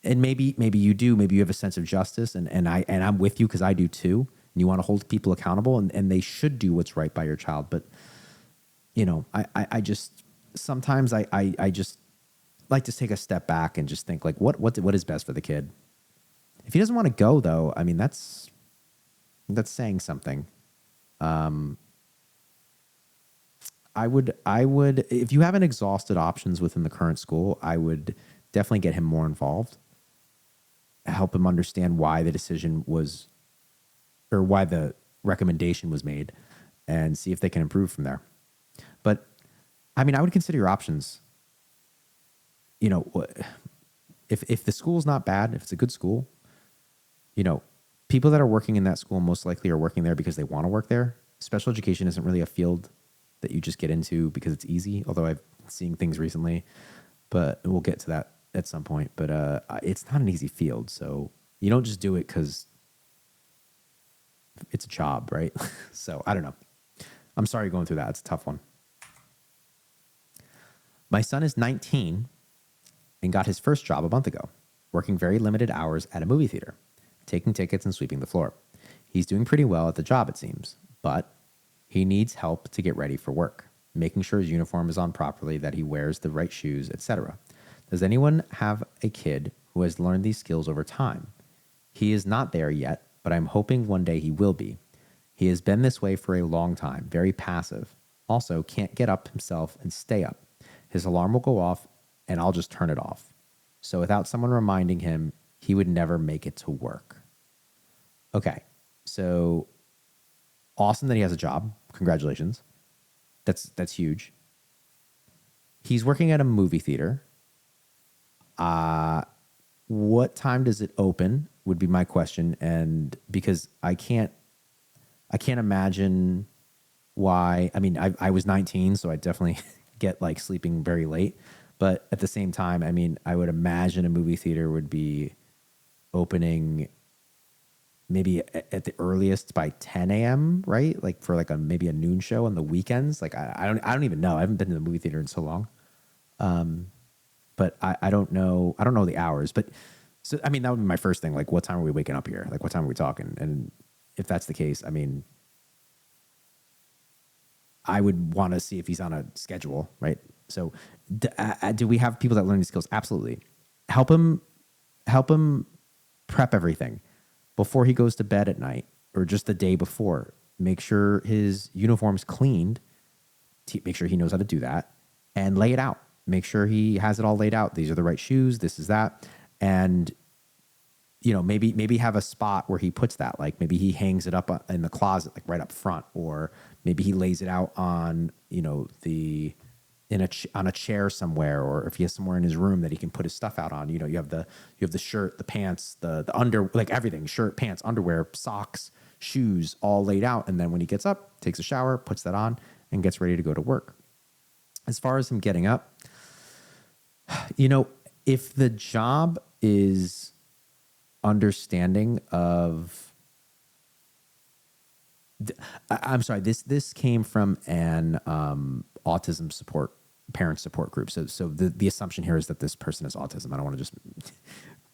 Speaker 1: And maybe you do. Maybe you have a sense of justice, and I'm with you because I do too. And you want to hold people accountable, and they should do what's right by your child. But I just sometimes I just like to take a step back and just think like what is best for the kid. If he doesn't want to go, though, I mean that's saying something. I would if you haven't exhausted options within the current school, I would definitely get him more involved. Help him understand why the decision was, or why the recommendation was made, and see if they can improve from there. But I mean, I would consider your options. If the school's not bad, if it's a good school, people that are working in that school most likely are working there because they want to work there. Special education isn't really a field that you just get into because it's easy, although I've seen things recently, but we'll get to that at some point. But it's not an easy field, so you don't just do it because it's a job, right? So I don't know. I'm sorry you're going through that. It's a tough one. My son is 19 and got his first job a month ago, working very limited hours at a movie theater, taking tickets and sweeping the floor. He's doing pretty well at the job, it seems, but he needs help to get ready for work, making sure his uniform is on properly, that he wears the right shoes, etc. Does anyone have a kid who has learned these skills over time? He is not there yet, but I'm hoping one day he will be. He has been this way for a long time, very passive. Also, can't get up himself and stay up. His alarm will go off, and I'll just turn it off. So without someone reminding him, he would never make it to work. Okay, so awesome that he has a job. Congratulations. That's huge. He's working at a movie theater. What time does it open would be my question, and because I can't imagine why. I mean, I was 19, so I definitely get like sleeping very late. But at the same time, I mean, I would imagine a movie theater would be opening maybe at the earliest by 10 a.m., right? Like for like maybe a noon show on the weekends. Like I don't even know. I haven't been to the movie theater in so long. But I don't know. I don't know the hours. But so, I mean, that would be my first thing. Like, what time are we waking up here? Like, what time are we talking? And if that's the case, I mean, I would want to see if he's on a schedule, right? So do we have people that learn these skills? Absolutely. Help him prep everything before he goes to bed at night or just the day before. Make sure his uniform's cleaned. Make sure he knows how to do that and lay it out. Make sure he has it all laid out. These are the right shoes. This is that. And, maybe have a spot where he puts that. Like maybe he hangs it up in the closet, like right up front, or maybe he lays it out on, on a chair somewhere, or if he has somewhere in his room that he can put his stuff out on. You have the shirt, the pants, the under, like everything, shirt, pants, underwear, socks, shoes, all laid out. And then when he gets up, takes a shower, puts that on, and gets ready to go to work. As far as him getting up, if the job is understanding of, I'm sorry, this came from an autism parent support group. So the assumption here is that this person has autism. I don't want to just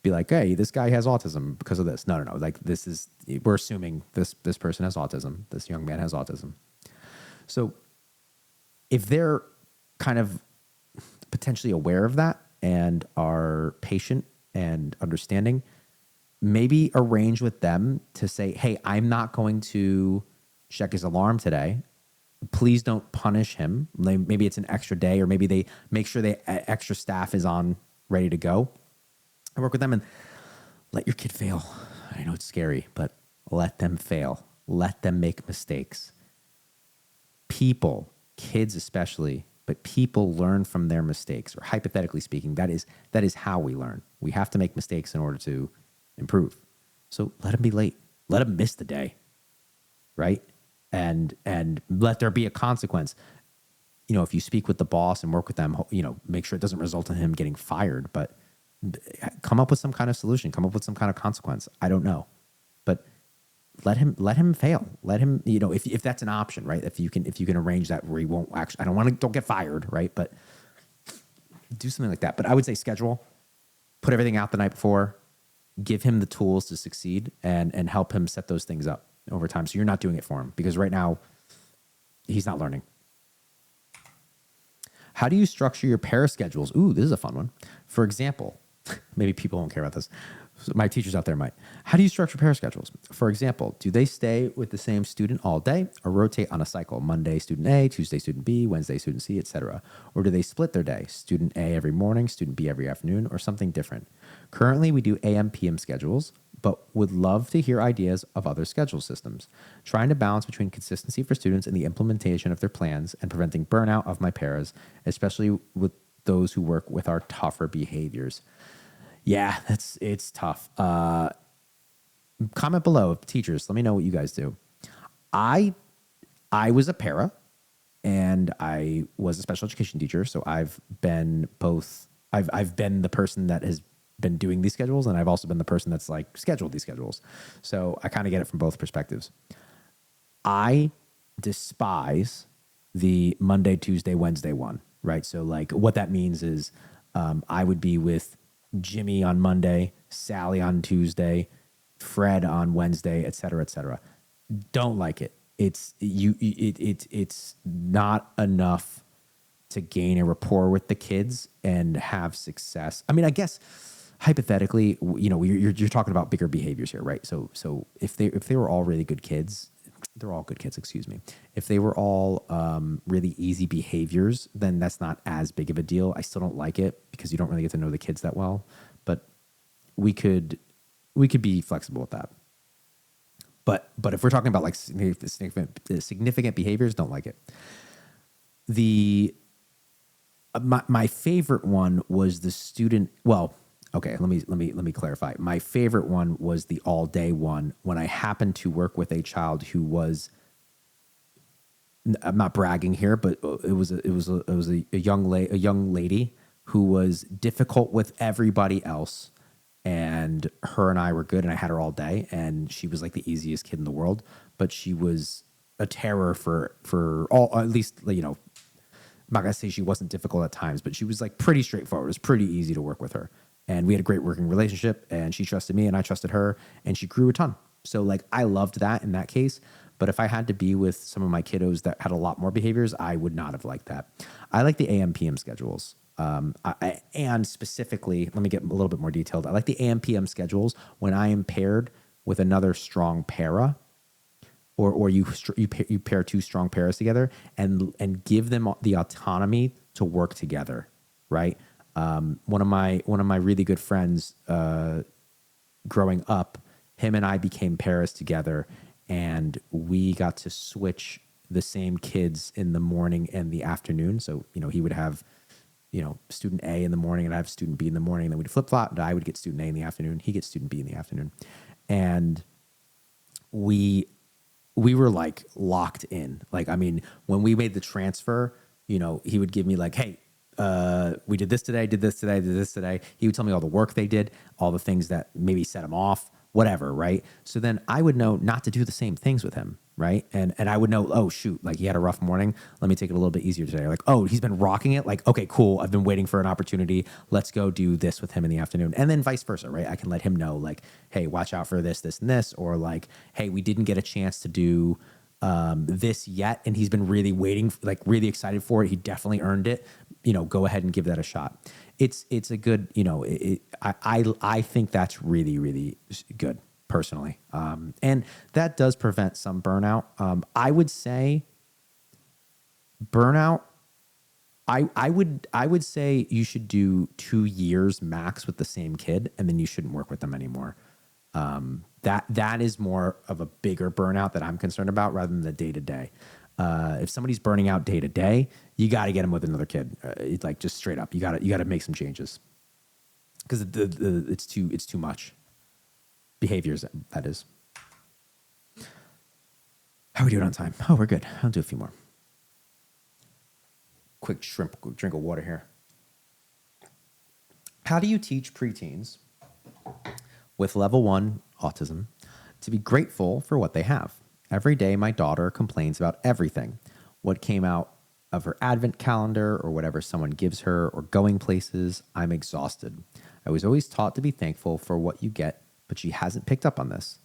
Speaker 1: be like, hey, this guy has autism because of this. No. Like we're assuming this person has autism. This young man has autism. So if they're kind of potentially aware of that and are patient and understanding, maybe arrange with them to say, hey, I'm not going to check his alarm today. Please don't punish him. Maybe it's an extra day, or maybe they make sure extra staff is on ready to go. I work with them and let your kid fail. I know it's scary, but let them fail. Let them make mistakes. People, kids especially, but people learn from their mistakes, or hypothetically speaking, that is how we learn. We have to make mistakes in order to improve. So let them be late. Let them miss the day, right? And let there be a consequence. if you speak with the boss and work with them, make sure it doesn't result in him getting fired, but come up with some kind of solution, come up with some kind of consequence. I don't know, but let him fail. Let him, if that's an option, right? If you can arrange that where he won't actually, don't get fired, right? But do something like that. But I would say schedule, put everything out the night before, give him the tools to succeed, and help him set those things up over time. So you're not doing it for him, because right now he's not learning. How do you structure your pair schedules? Ooh, this is a fun one. For example, maybe people won't care about this. My teachers out there might. How do you structure pair schedules? For example, do they stay with the same student all day or rotate on a cycle? Monday, student A, Tuesday, student B, Wednesday, student C, etc. Or do they split their day? Student A every morning, student B every afternoon, or something different? Currently, we do AM, PM schedules, but would love to hear ideas of other schedule systems. Trying to balance between consistency for students and the implementation of their plans and preventing burnout of my pairs, especially with those who work with our tougher behaviors. Yeah, it's tough. Comment below, teachers. Let me know what you guys do. I was a para, and I was a special education teacher, so I've been both. I've been the person that has been doing these schedules, and I've also been the person that's like scheduled these schedules. So I kind of get it from both perspectives. I despise the Monday, Tuesday, Wednesday one, right? So like what that means is I would be with Jimmy on Monday, Sally on Tuesday, Fred on Wednesday, et cetera, et cetera. Don't like it. It's not enough to gain a rapport with the kids and have success. I mean, I guess hypothetically, you're talking about bigger behaviors here, right? So if they were all really good kids, they're all good kids, excuse me. If they were all really easy behaviors, then that's not as big of a deal. I still don't like it because you don't really get to know the kids that well. But we could be flexible with that. But if we're talking about like significant behaviors, don't like it. My favorite one was the student. Well, okay, let me clarify. My favorite one was the all day one when I happened to work with a child who was. I'm not bragging here, but it was a young lady who was difficult with everybody else, and her and I were good, and I had her all day, and she was like the easiest kid in the world, but she was a terror for all, at least, I'm not gonna say she wasn't difficult at times, but she was like pretty straightforward. It was pretty easy to work with her, and we had a great working relationship, and she trusted me and I trusted her, and she grew a ton. So like I loved that in that case. But if I had to be with some of my kiddos that had a lot more behaviors, I would not have liked that. I like the AM PM schedules. And specifically, let me get a little bit more detailed. I like the AM PM schedules when I am paired with another strong para, or you pair two strong pairs together and give them the autonomy to work together, right? One of my really good friends growing up, him and I became pairs together, and we got to switch the same kids in the morning and the afternoon. So he would have student A in the morning, and I have student B in the morning. And then we'd flip flop, and I would get student A in the afternoon. He gets student B in the afternoon, and we were like locked in. Like, I mean, when we made the transfer, he would give me like, hey, we did this today, did this today, did this today. He would tell me all the work they did, all the things that maybe set him off, whatever, right? So then I would know not to do the same things with him, right? And I would know, oh, shoot, like he had a rough morning. Let me take it a little bit easier today. Like, oh, he's been rocking it. Like, okay, cool. I've been waiting for an opportunity. Let's go do this with him in the afternoon. And then vice versa, right? I can let him know like, hey, watch out for this, this, and this. Or like, hey, we didn't get a chance to do this yet, and he's been really waiting, like really excited for it. He definitely earned it. Go ahead and give that a shot. It's a good, I think that's really, really good personally. And that does prevent some burnout. I would say burnout, I would say you should do 2 years max with the same kid, and then you shouldn't work with them anymore. That is more of a bigger burnout that I'm concerned about rather than the day to day. If somebody's burning out day to day, you got to get them with another kid. Like just straight up, you got to make some changes because it's too much behaviors. That is. How are we doing on time? Oh, we're good. I'll do a few more. quick drink of water here. How do you teach preteens with level 1 autism to be grateful for what they have? Every day, my daughter complains about everything. What came out of her advent calendar or whatever someone gives her or going places, I'm exhausted. I was always taught to be thankful for what you get, but she hasn't picked up on this.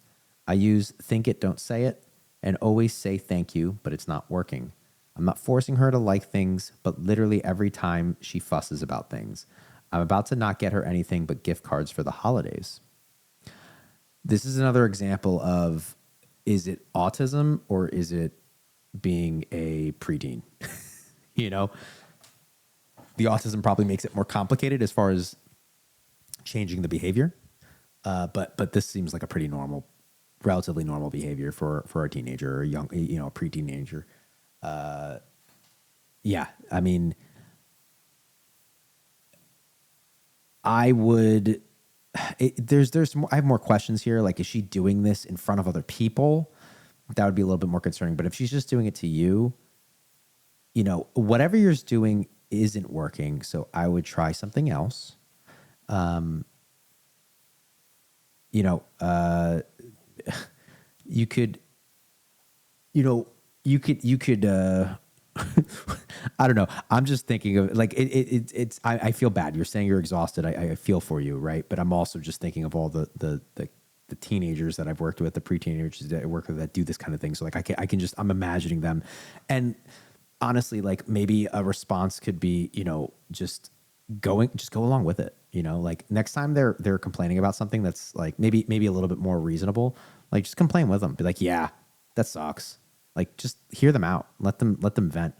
Speaker 1: I use think it, don't say it, and always say thank you, but it's not working. I'm not forcing her to like things, but literally every time she fusses about things. I'm about to not get her anything but gift cards for the holidays. This is another example of, is it autism or is it being a preteen? You know, the autism probably makes it more complicated as far as changing the behavior. But this seems like a pretty normal, relatively normal behavior for a teenager or a young, a pre-teenager. Yeah, I mean, I would. There's more, I have more questions here. Like, is she doing this in front of other people? That would be a little bit more concerning. But if she's just doing it to you, whatever you're doing isn't working. So I would try something else. You could, you could, I don't know. I'm just thinking of like, I feel bad. You're saying you're exhausted. I feel for you. Right. But I'm also just thinking of all the teenagers that I've worked with, the pre-teenagers that I work with that do this kind of thing. So like, I'm imagining them. And honestly, like maybe a response could be, just go along with it. Like next time they're complaining about something that's like maybe a little bit more reasonable, like just complain with them. Be like, yeah, that sucks. Like just hear them out. Let them vent.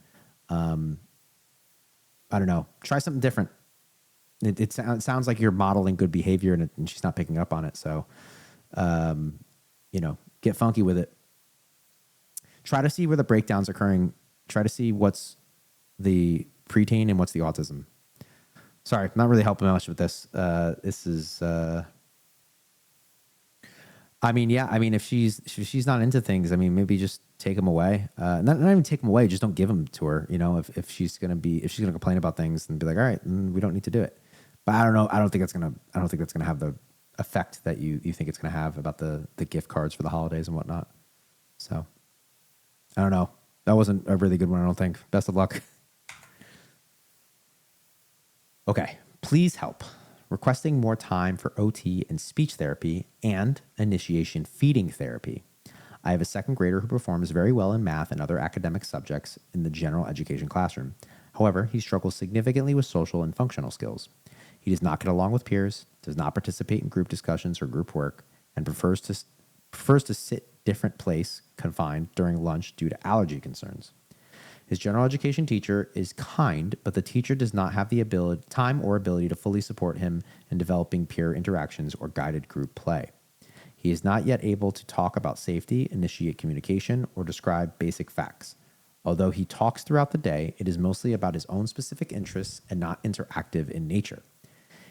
Speaker 1: I don't know. Try something different. It sounds like you're modeling good behavior and she's not picking up on it. So, get funky with it. Try to see where the breakdown's occurring. Try to see what's the preteen and what's the autism. Sorry, not really helping much with this. This is, if she's not into things, maybe just take them away. Not even take them away, just don't give them to her. If she's gonna complain about things, and be like, all right, we don't need to do it. But I don't know. I don't think that's gonna have the effect that you think it's gonna have about the gift cards for the holidays and whatnot. So I don't know. That wasn't a really good one, I don't think. Best of luck. Okay, please help. Requesting more time for OT and speech therapy and initiation feeding therapy. I have a second grader who performs very well in math and other academic subjects in the general education classroom. However, he struggles significantly with social and functional skills. He does not get along with peers, does not participate in group discussions or group work, and prefers to sit different place confined during lunch due to allergy concerns. His general education teacher is kind, but the teacher does not have the time or ability to fully support him in developing peer interactions or guided group play. He is not yet able to talk about safety, initiate communication, or describe basic facts. Although he talks throughout the day, it is mostly about his own specific interests and not interactive in nature.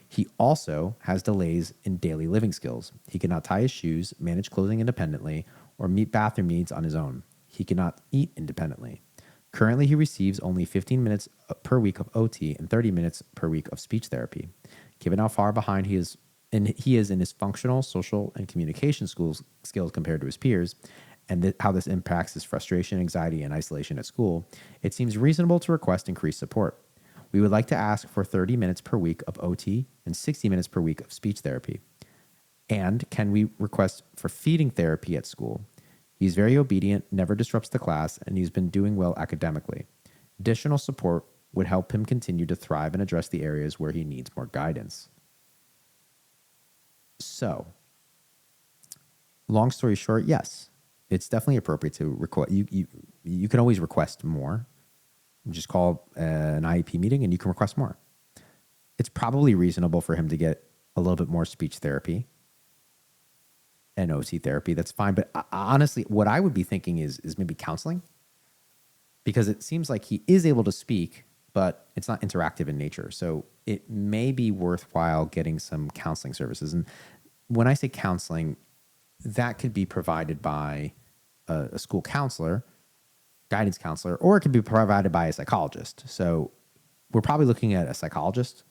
Speaker 1: He also has delays in daily living skills. He cannot tie his shoes, manage clothing independently, or meet bathroom needs on his own. He cannot eat independently. Currently, he receives only 15 minutes per week of OT and 30 minutes per week of speech therapy. Given how far behind he is in his functional, social, and communication skills compared to his peers, and how this impacts his frustration, anxiety, and isolation at school, it seems reasonable to request increased support. We would like to ask for 30 minutes per week of OT and 60 minutes per week of speech therapy. And can we request for feeding therapy at school? He's very obedient, never disrupts the class, and he's been doing well academically. Additional support would help him continue to thrive and address the areas where he needs more guidance. So, long story short, yes, it's definitely appropriate to request. You can always request more. Just call an IEP meeting and you can request more. It's probably reasonable for him to get a little bit more speech therapy and OT therapy. That's fine. But honestly, what I would be thinking is maybe counseling, because it seems like he is able to speak, but it's not interactive in nature. So it may be worthwhile getting some counseling services. And when I say counseling, that could be provided by a school counselor, guidance counselor, or it could be provided by a psychologist. So we're probably looking at a psychologist,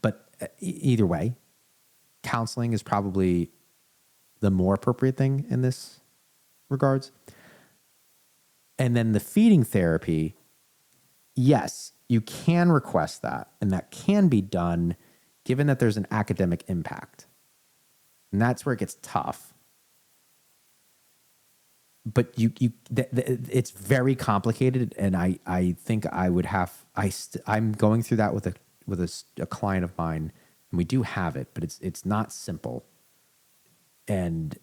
Speaker 1: but either way, counseling is probably the more appropriate thing in this regards. And then the feeding therapy, yes, you can request that, and that can be done given that there's an academic impact. And that's where it gets tough. But it's very complicated, and I think I would have I'm going through that with a client of mine, and we do have it, but it's not simple, and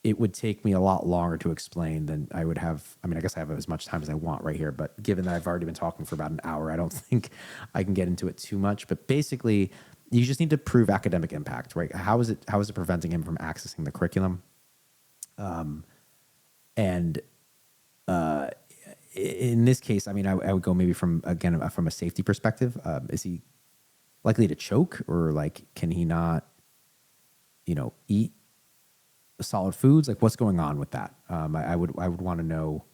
Speaker 1: it would take me a lot longer to explain than I would have. I mean, I guess I have as much time as I want right here, but given that I've already been talking for about an hour, I don't think I can get into it too much. But basically, you just need to prove academic impact, right? How is it preventing him from accessing the curriculum? And in this case, I mean, I would go maybe from a safety perspective. Is he likely to choke, or like, can he not, eat solid foods? Like, what's going on with that? I would want to know,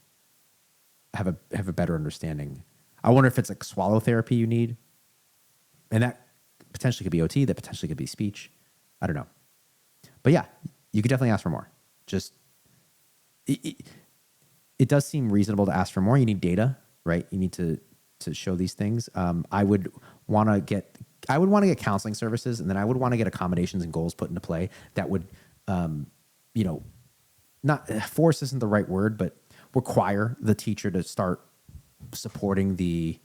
Speaker 1: have a better understanding. I wonder if it's like swallow therapy you need, and that potentially could be OT. That potentially could be speech. I don't know, but yeah, you could definitely ask for more. Just it does seem reasonable to ask for more. You need data, right? You need to show these things. I would want to get counseling services, and then I would want to get accommodations and goals put into play that would, not force isn't the right word, but require the teacher to start supporting the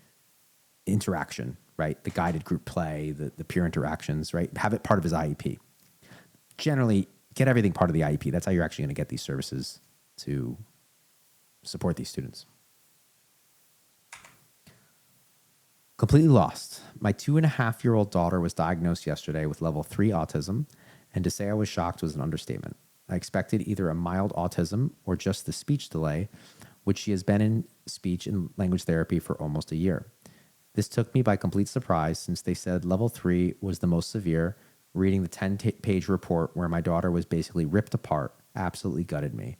Speaker 1: interaction, right? The guided group play, the peer interactions, right? Have it part of his IEP. Generally, get everything part of the IEP. That's how you're actually going to get these services to support these students. Completely lost. My 2.5-year-old daughter was diagnosed yesterday with level 3 autism, and to say I was shocked was an understatement. I expected either a mild autism or just the speech delay, which she has been in speech and language therapy for almost a year. This took me by complete surprise since they said level 3 was the most severe. Reading the 10-page report where my daughter was basically ripped apart absolutely gutted me.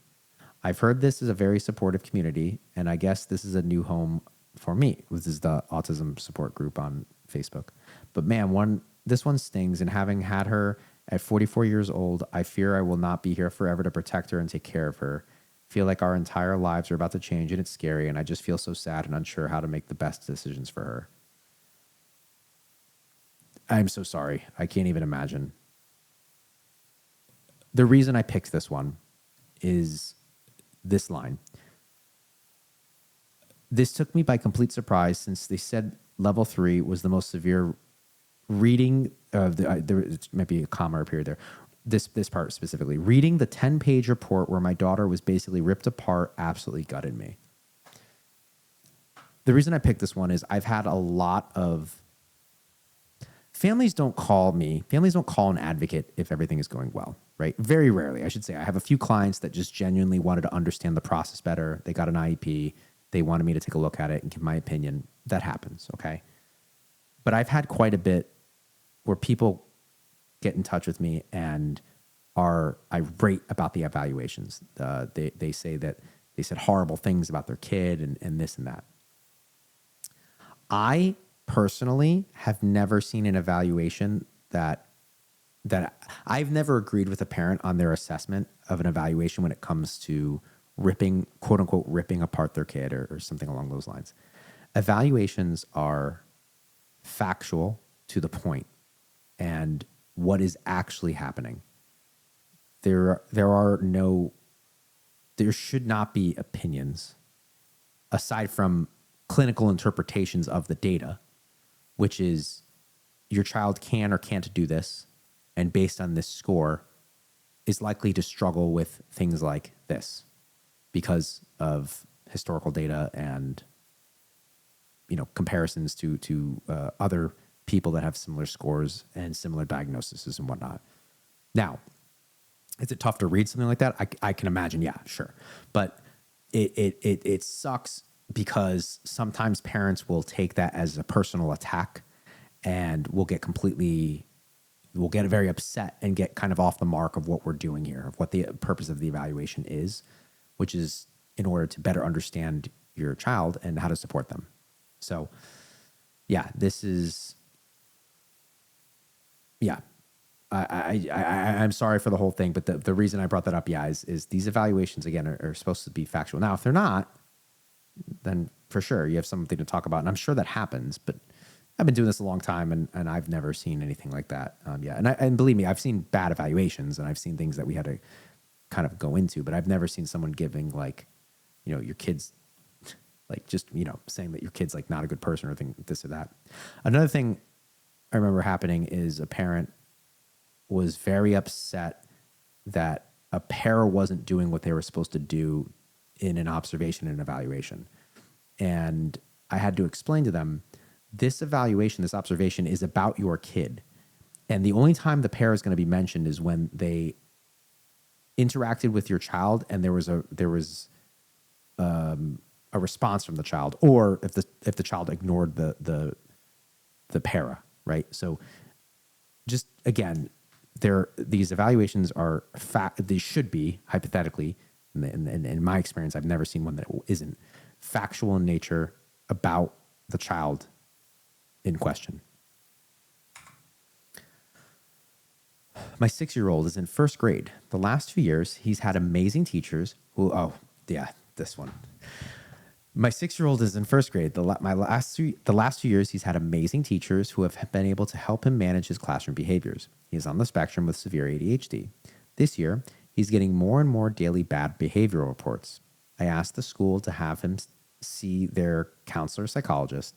Speaker 1: I've heard this is a very supportive community, and I guess this is a new home for me. This is the autism support group on Facebook. But man, this one stings, and having had her at 44 years old, I fear I will not be here forever to protect her and take care of her. Feel like our entire lives are about to change, and it's scary, and I just feel so sad and unsure how to make the best decisions for her. I'm so sorry. I can't even imagine. The reason I picked this one is this line. This took me by complete surprise since they said level 3 was the most severe. Reading, there might be a comma or period there. This part specifically. Reading the 10-page report where my daughter was basically ripped apart absolutely gutted me. The reason I picked this one is I've had a lot of families don't call an advocate if everything is going well, right? Very rarely, I should say. I have a few clients that just genuinely wanted to understand the process better. They got an IEP. They wanted me to take a look at it and give my opinion. That happens, okay? But I've had quite a bit where people get in touch with me and are irate about the evaluations. They say that they said horrible things about their kid and this and that. I personally have never seen an evaluation that I've never agreed with a parent on their assessment of an evaluation when it comes to ripping, quote unquote, ripping apart their kid or something along those lines. Evaluations are factual to the point and what is actually happening. There should not be opinions aside from clinical interpretations of the data, which is your child can or can't do this, and based on this score is likely to struggle with things like this because of historical data and comparisons to other people that have similar scores and similar diagnoses and whatnot. Now, is it tough to read something like that? I can imagine, yeah, sure. But it sucks because sometimes parents will take that as a personal attack and will get very upset and get kind of off the mark of what we're doing here, of what the purpose of the evaluation is, which is in order to better understand your child and how to support them. So yeah, this is, yeah. I'm sorry for the whole thing, but the reason I brought that up, yeah, is these evaluations again are supposed to be factual. Now, if they're not, then for sure you have something to talk about, and I'm sure that happens. But I've been doing this a long time, and I've never seen anything like that. Yeah, and believe me, I've seen bad evaluations, and I've seen things that we had to kind of go into, but I've never seen someone giving like, your kids, like just saying that your kid's like not a good person or thing this or that. Another thing I remember happening is a parent was very upset that a pair wasn't doing what they were supposed to do in an observation and evaluation. And I had to explain to them, this evaluation, this observation is about your kid. And the only time the pair is going to be mentioned is when they interacted with your child and there was a response from the child, or if the child ignored the para, right? So just again, these evaluations are they should be hypothetically, and in my experience, I've never seen one that isn't factual in nature about the child in question. My 6-year-old is in first grade. The last 2 years, he's had amazing teachers who, this one. My 6-year-old is in first grade. The last 2 years, he's had amazing teachers who have been able to help him manage his classroom behaviors. He is on the spectrum with severe ADHD. This year, he's getting more and more daily bad behavioral reports. I asked the school to have him see their counselor psychologist.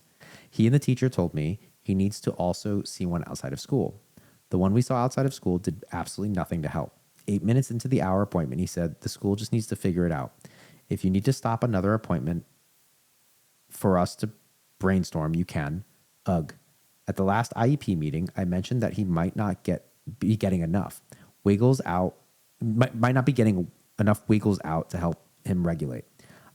Speaker 1: He and the teacher told me he needs to also see one outside of school. The one we saw outside of school did absolutely nothing to help. 8 minutes into the hour appointment, he said, the school just needs to figure it out. If you need to stop another appointment for us to brainstorm, you can. Ugh. At the last IEP meeting, I mentioned that he might not be getting enough wiggles out, might not be getting enough wiggles out to help him regulate.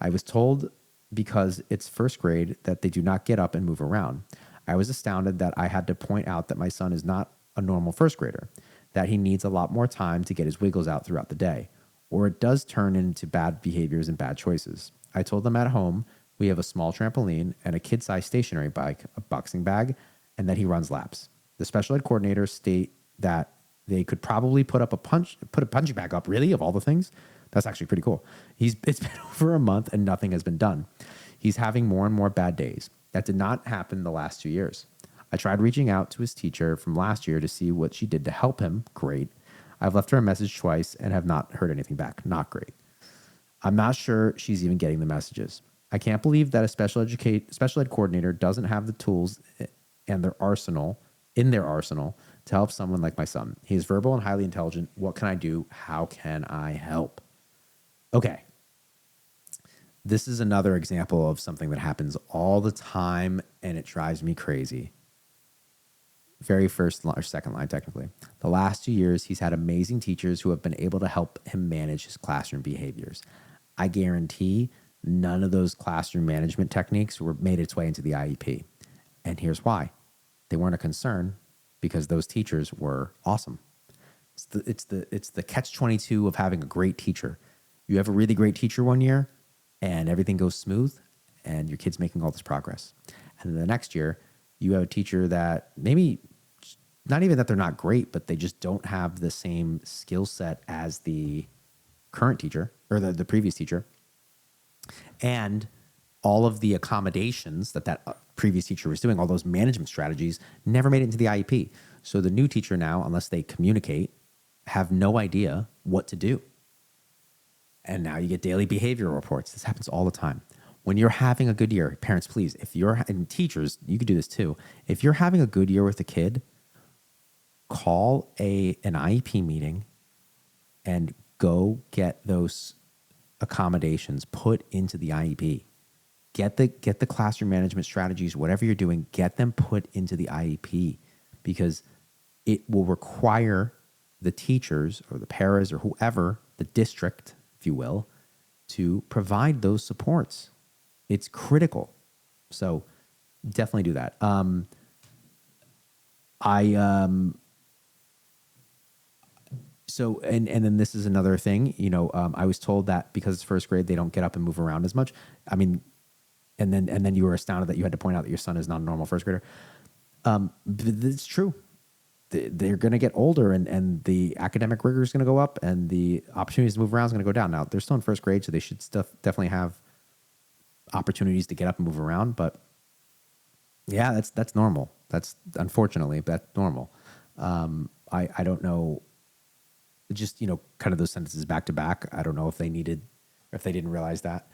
Speaker 1: I was told because it's first grade that they do not get up and move around. I was astounded that I had to point out that my son is not a normal first grader, that he needs a lot more time to get his wiggles out throughout the day, or it does turn into bad behaviors and bad choices. I told them at home we have a small trampoline and a kid-sized stationary bike, a boxing bag, and that he runs laps. The special ed coordinators state that they could probably put a punching bag up, really, of all the things. That's actually pretty cool. It's been over a month and nothing has been done. He's having more and more bad days. That did not happen the last 2 years. I tried reaching out to his teacher from last year to see what she did to help him. Great. I've left her a message twice and have not heard anything back. Not great. I'm not sure she's even getting the messages. I can't believe that a special ed coordinator doesn't have the tools and their arsenal to help someone like my son. He is verbal and highly intelligent. What can I do? How can I help? Okay. This is another example of something that happens all the time and it drives me crazy. Very first or second line, technically. The last 2 years, he's had amazing teachers who have been able to help him manage his classroom behaviors. I guarantee none of those classroom management techniques made its way into the IEP. And here's why. They weren't a concern because those teachers were awesome. It's the catch-22 of having a great teacher. You have a really great teacher one year and everything goes smooth and your kid's making all this progress. And then the next year, you have a teacher that maybe not even that they're not great, but they just don't have the same skill set as the current teacher or the previous teacher. And all of the accommodations that previous teacher was doing, all those management strategies, never made it into the IEP. So the new teacher now, unless they communicate, have no idea what to do. And now you get daily behavioral reports. This happens all the time. When you're having a good year, parents, please, and teachers, you could do this too. If you're having a good year with a kid, call an IEP meeting and go get those accommodations put into the IEP. Get the classroom management strategies, whatever you're doing, get them put into the IEP because it will require the teachers or the paras or whoever, the district, if you will, to provide those supports. It's critical. So definitely do that. So, and then this is another thing, I was told that because it's first grade, they don't get up and move around as much. I mean, and then you were astounded that you had to point out that your son is not a normal first grader. It's true. They're going to get older, and the academic rigor is going to go up, and the opportunities to move around is going to go down. Now they're still in first grade, so they should definitely have opportunities to get up and move around. But yeah, that's normal. That's unfortunately that's normal. I don't know. Just kind of those sentences back to back. I don't know if they didn't realize that.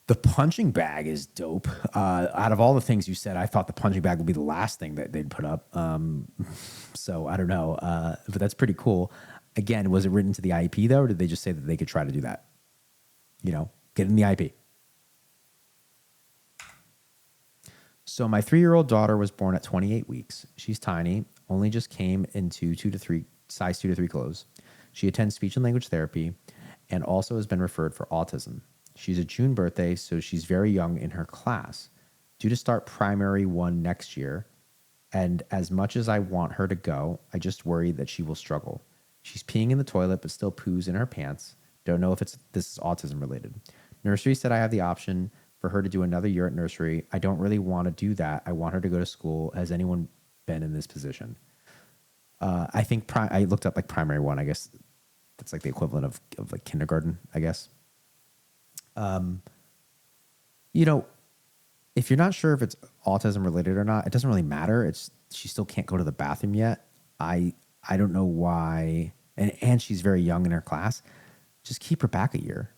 Speaker 1: The punching bag is dope. Out of all the things you said, I thought the punching bag would be the last thing that they'd put up. So I don't know, but that's pretty cool. Again, was it written to the IEP though, or did they just say that they could try to do that? Get in the IEP. So my 3-year-old daughter was born at 28 weeks. She's tiny, only just came into size 2 to 3 clothes. She attends speech and language therapy and also has been referred for autism. She's a June birthday, so she's very young in her class. Due to start primary 1 next year, and as much as I want her to go, I just worry that she will struggle. She's peeing in the toilet but still poos in her pants. Don't know if this is autism related. Nursery said I have the option for her to do another year at nursery. I don't really want to do that. I want her to go to school. Has anyone been in this position? I think I looked up like primary 1. I guess that's like the equivalent of like kindergarten, I guess. If you're not sure if it's autism related or not, it doesn't really matter. She still can't go to the bathroom yet. I don't know why. And she's very young in her class. Just keep her back a year.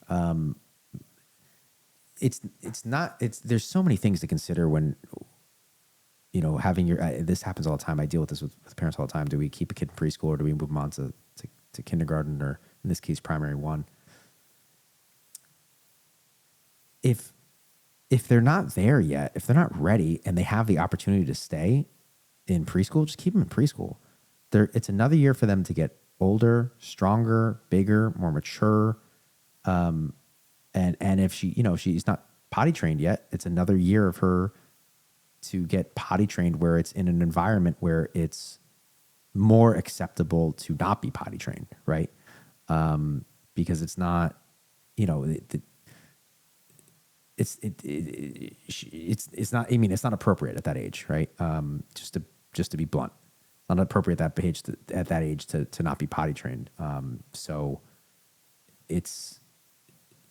Speaker 1: There's so many things to consider when, having this happens all the time. I deal with this with parents all the time. Do we keep a kid in preschool, or do we move them on to kindergarten, or in this case, primary 1? If they're not there yet, if they're not ready and they have the opportunity to stay in preschool, just keep them in preschool. It's another year for them to get older, stronger, bigger, more mature. And if she's not potty trained yet, it's another year of her to get potty trained where it's in an environment where it's more acceptable to not be potty trained, right? Because it's not, it's not. I mean, it's not appropriate at that age, right? Just to be blunt, it's not appropriate at that age to not be potty trained. So it's,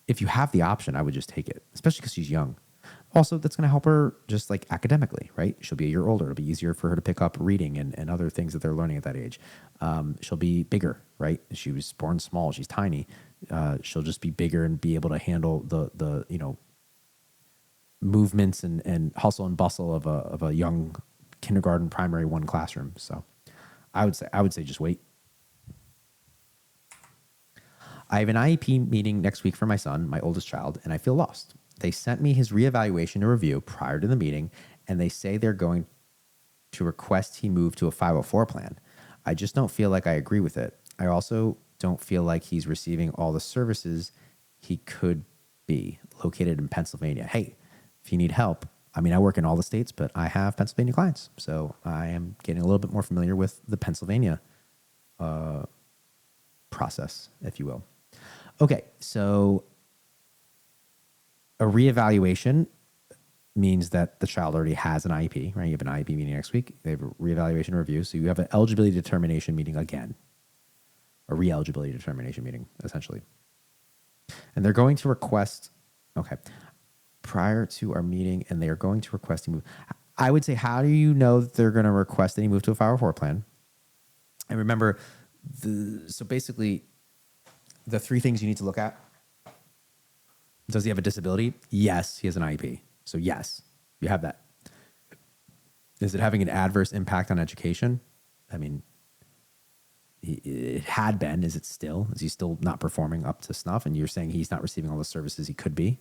Speaker 1: if you have the option, I would just take it, especially because she's young. Also, that's going to help her just like academically, right? She'll be a year older. It'll be easier for her to pick up reading and other things that they're learning at that age. She'll be bigger, right? She was born small. She's tiny. She'll just be bigger and be able to handle the movements and hustle and bustle of a young kindergarten, primary 1 classroom. So I would say just wait. I have an IEP meeting next week for my son, my oldest child, and I feel lost. They sent me his reevaluation and review prior to the meeting, and they say they're going to request he move to a 504 plan. I just don't feel like I agree with it. I also don't feel like he's receiving all the services he could be, located in Pennsylvania. Hey, if you need help, I mean, I work in all the states, but I have Pennsylvania clients, so I am getting a little bit more familiar with the Pennsylvania process, if you will. Okay, so a reevaluation means that the child already has an IEP, right? You have an IEP meeting next week. They have a reevaluation review. So you have an eligibility determination meeting again, a re-eligibility determination meeting, essentially. And they're going to request, prior to our meeting, and they are going to request a move. I would say, how do you know that they're going to request that he move to a 504 plan? And remember, so basically, the 3 things you need to look at. Does he have a disability? Yes, he has an IEP. So yes, you have that. Is it having an adverse impact on education? I mean, it had been. Is it still? Is he still not performing up to snuff? And you're saying he's not receiving all the services he could be?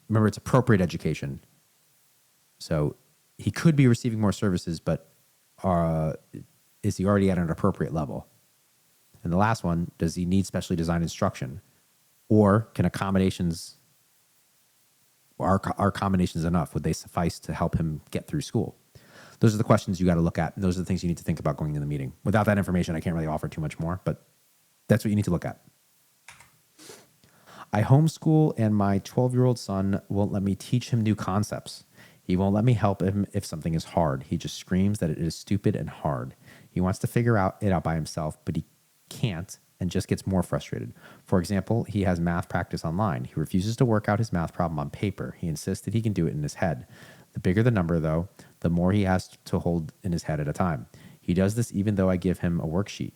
Speaker 1: Remember, it's appropriate education. So he could be receiving more services, but is he already at an appropriate level? And the last one, does he need specially designed instruction? Or can accommodations, are accommodations enough? Would they suffice to help him get through school? Those are the questions you got to look at. And those are the things you need to think about going into the meeting. Without that information, I can't really offer too much more, but that's what you need to look at. I homeschool, and my 12-year-old son won't let me teach him new concepts. He won't let me help him if something is hard. He just screams that it is stupid and hard. He wants to figure it out by himself, but he can't and just gets more frustrated. For example, he has math practice online. He refuses to work out his math problem on paper. He insists that he can do it in his head. The bigger the number, though, the more he has to hold in his head at a time. He does this even though I give him a worksheet.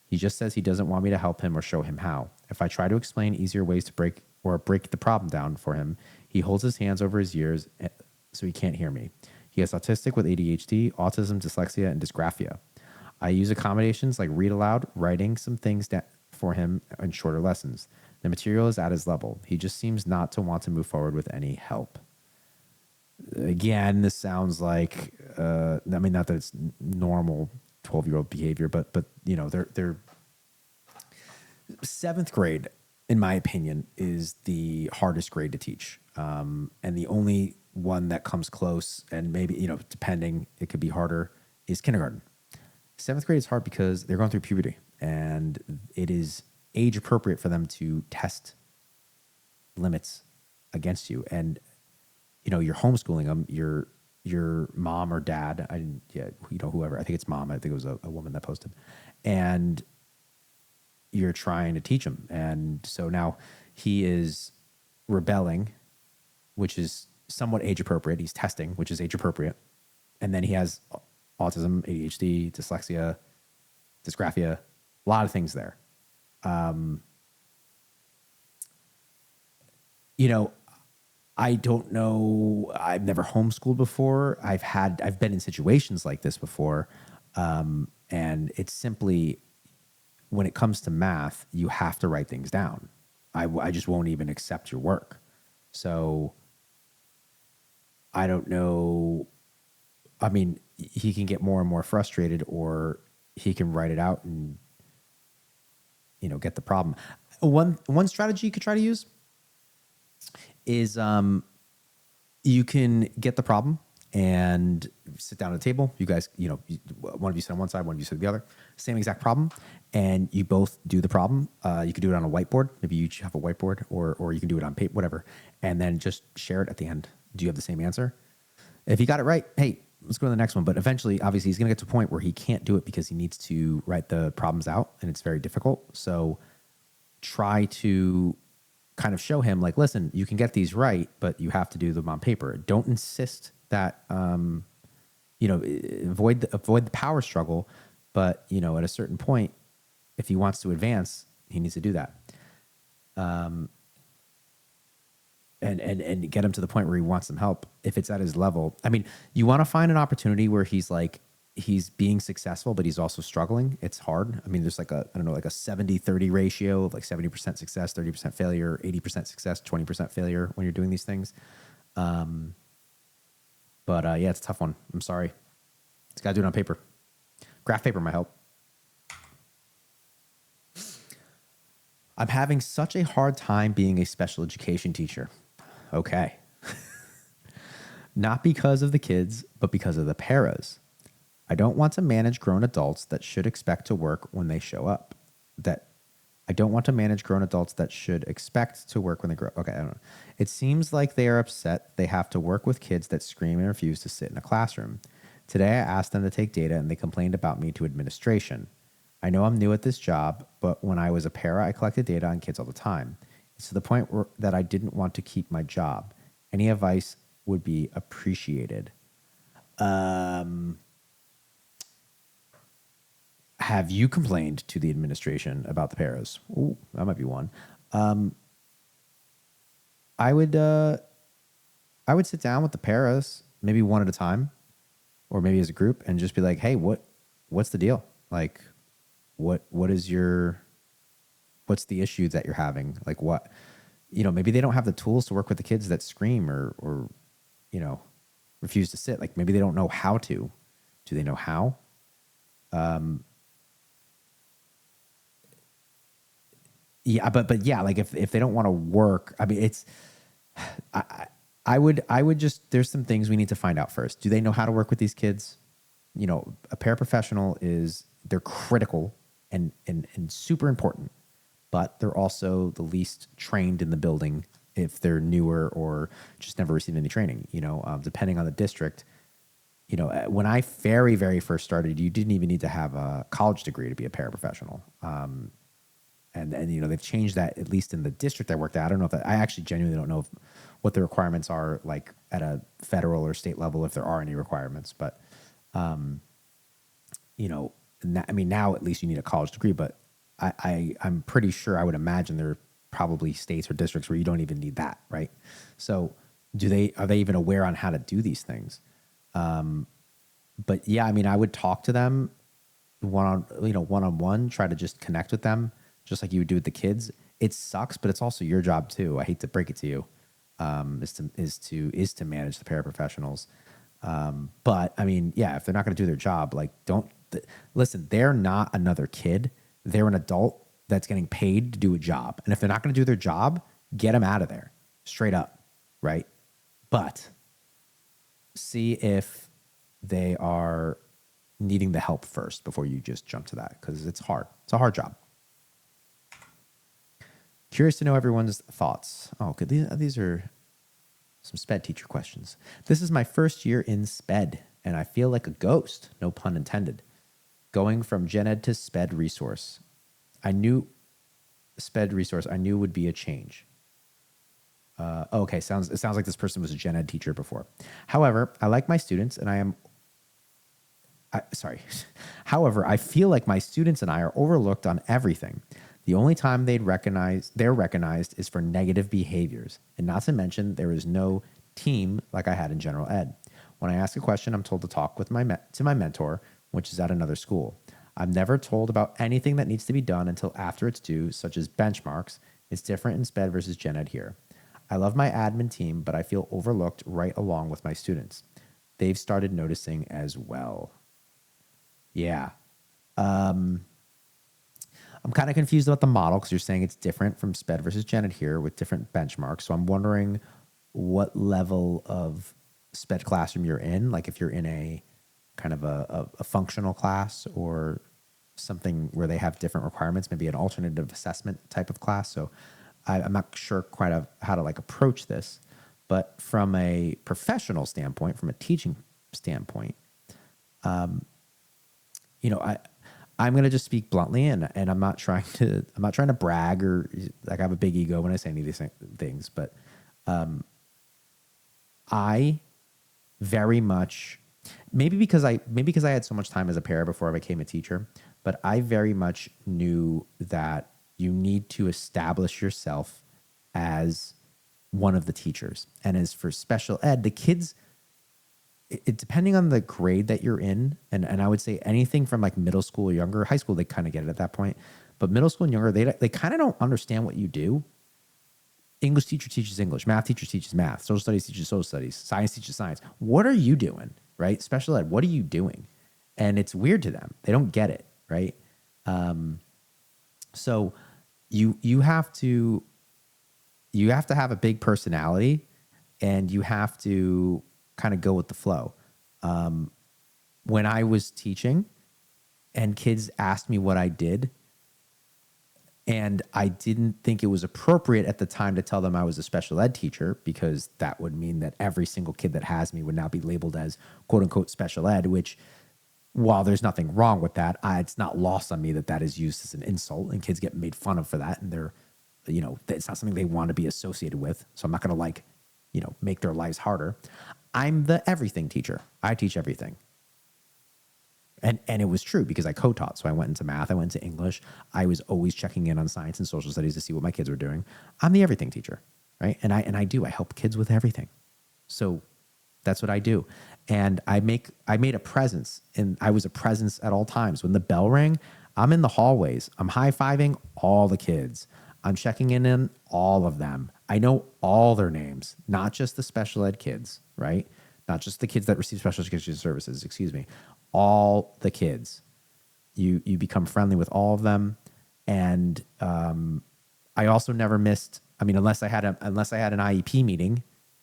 Speaker 1: He just says he doesn't want me to help him or show him how. If I try to explain easier ways to break the problem down for him, he holds his hands over his ears so he can't hear me. He has autistic with ADHD, autism, dyslexia, and dysgraphia. I use accommodations like read aloud, writing some things for him in shorter lessons. The material is at his level. He just seems not to want to move forward with any help. Again, this sounds like, I mean, not that it's normal 12-year-old behavior, but they're seventh grade, in my opinion, is the hardest grade to teach. And the only one that comes close, and maybe, depending, it could be harder, is kindergarten. Seventh grade is hard because they're going through puberty, and it is age appropriate for them to test limits against you. And, you're homeschooling them, your mom or dad, whoever, I think it's mom, I think it was a woman that posted, and you're trying to teach him. And so now he is rebelling, which is somewhat age appropriate. He's testing, which is age appropriate. And then he has autism, ADHD, dyslexia, dysgraphia, a lot of things there. I don't know. I've never homeschooled before. I've been in situations like this before. And it's simply, when it comes to math, you have to write things down. I just won't even accept your work. So I don't know. I mean, he can get more and more frustrated, or he can write it out and, get the problem. One strategy you could try to use is you can get the problem and sit down at a table. You guys, one of you sit on one side, one of you sit on the other. Same exact problem, and you both do the problem. You could do it on a whiteboard. Maybe you each have a whiteboard, or you can do it on paper, whatever, and then just share it at the end. Do you have the same answer? If you got it right, hey, let's go to the next one. But eventually, obviously, he's going to get to a point where he can't do it because he needs to write the problems out, and it's very difficult. So try to kind of show him, like, listen, you can get these right, but you have to do them on paper. Don't insist that, avoid the power struggle. But, at a certain point, if he wants to advance, he needs to do that. And get him to the point where he wants some help if it's at his level. I mean, you want to find an opportunity where he's being successful, but he's also struggling. It's hard. I mean, there's like a 70-30 ratio of like 70% success, 30% failure, 80% success, 20% failure when you're doing these things. But yeah, it's a tough one. I'm sorry. It's got to do it on paper. Graph paper might help. I'm having such a hard time being a special education teacher. Okay. Not because of the kids, but because of the paras. I don't want to manage grown adults that should expect to work when they show up. I don't want to manage grown adults that should expect to work when they grow up. Okay, I don't know. It seems like they are upset they have to work with kids that scream and refuse to sit in a classroom. Today, I asked them to take data, and they complained about me to administration. I know I'm new at this job, but when I was a para, I collected data on kids all the time. It's to the point that I didn't want to keep my job. Any advice would be appreciated. Have you complained to the administration about the paras? Ooh, that might be one. I would sit down with the paras, maybe one at a time, or maybe as a group, and just be like, hey, what's the deal? Like, what's the issue that you're having? Like, what, maybe they don't have the tools to work with the kids that scream or refuse to sit. Like, maybe they don't know how to. Do they know how? Yeah, but yeah, like if they don't want to work, I mean, I would just, there's some things we need to find out first. Do they know how to work with these kids? A paraprofessional they're critical and super important. but they're also the least trained in the building if they're newer or just never received any training. Depending on the district, when I very, very first started, you didn't even need to have a college degree to be a paraprofessional. And they've changed that, at least in the district I worked at. I don't know if I actually genuinely don't know what the requirements are like at a federal or state level, if there are any requirements. But now at least you need a college degree. But I'm pretty sure, I would imagine there are probably states or districts where you don't even need that, right? So are they even aware on how to do these things? But yeah, I would talk to them one-on-one, try to just connect with them, just like you would do with the kids. It sucks, but it's also your job too. I hate to break it to you, is to manage the paraprofessionals. But yeah, if they're not going to do their job, like listen, they're not another kid. They're an adult that's getting paid to do a job. And if they're not going to do their job, get them out of there straight up. Right. But see if they are needing the help first before you just jump to that, because it's hard. It's a hard job. Curious to know everyone's thoughts. Oh, okay. These are some Sped teacher questions. This is my first year in Sped, and I feel like a ghost, no pun intended. Going from Gen Ed to Sped resource. I knew would be a change. Okay, it sounds like this person was a Gen Ed teacher before. However, I like my students, and However, I feel like my students and I are overlooked on everything. The only time they're recognized is for negative behaviors, and not to mention there is no team like I had in general ed. When I ask a question, I'm told to talk with my mentor, which is at another school. I'm never told about anything that needs to be done until after it's due, such as benchmarks. It's different in Sped versus Gen Ed here. I love my admin team, but I feel overlooked right along with my students. They've started noticing as well. Yeah. I'm kind of confused about the model, because you're saying it's different from Sped versus Gen Ed here with different benchmarks. So I'm wondering what level of Sped classroom you're in, like if you're in a kind of a functional class or something where they have different requirements, maybe an alternative assessment type of class. So I'm not sure quite how to approach this, but from a professional standpoint, from a teaching standpoint, I'm going to just speak bluntly, and I'm not trying to brag or I have a big ego when I say any of these things, but I very much, maybe because I had so much time as a para before I became a teacher, but I very much knew that you need to establish yourself as one of the teachers. And as for special ed, the kids, depending on the grade that you're in, and I would say anything from middle school or younger, high school, they kind of get it at that point. But middle school and younger, they kind of don't understand what you do. English teacher teaches English, math teacher teaches math, social studies teaches social studies, science teaches science. What are you doing, right? Special ed, what are you doing? And it's weird to them. They don't get it, right? So you have to have a big personality, and you have to kind of go with the flow. When I was teaching and kids asked me what I did, and I didn't think it was appropriate at the time to tell them I was a special ed teacher, because that would mean that every single kid that has me would now be labeled as quote unquote special ed, which, while there's nothing wrong with that, it's not lost on me that is used as an insult, and kids get made fun of for that. And they're, it's not something they want to be associated with. So I'm not going to make their lives harder. I'm the everything teacher. I teach everything. And it was true, because I co-taught. So I went into math, I went into English. I was always checking in on science and social studies to see what my kids were doing. I'm the everything teacher, right? And I help kids with everything. So that's what I do. And I made a presence, and I was a presence at all times. When the bell rang, I'm in the hallways. I'm high-fiving all the kids. I'm checking in on all of them. I know all their names, not just the special ed kids, right? Not just the kids that receive special education services, all the kids. You become friendly with all of them. And I also never missed, unless I had an IEP meeting,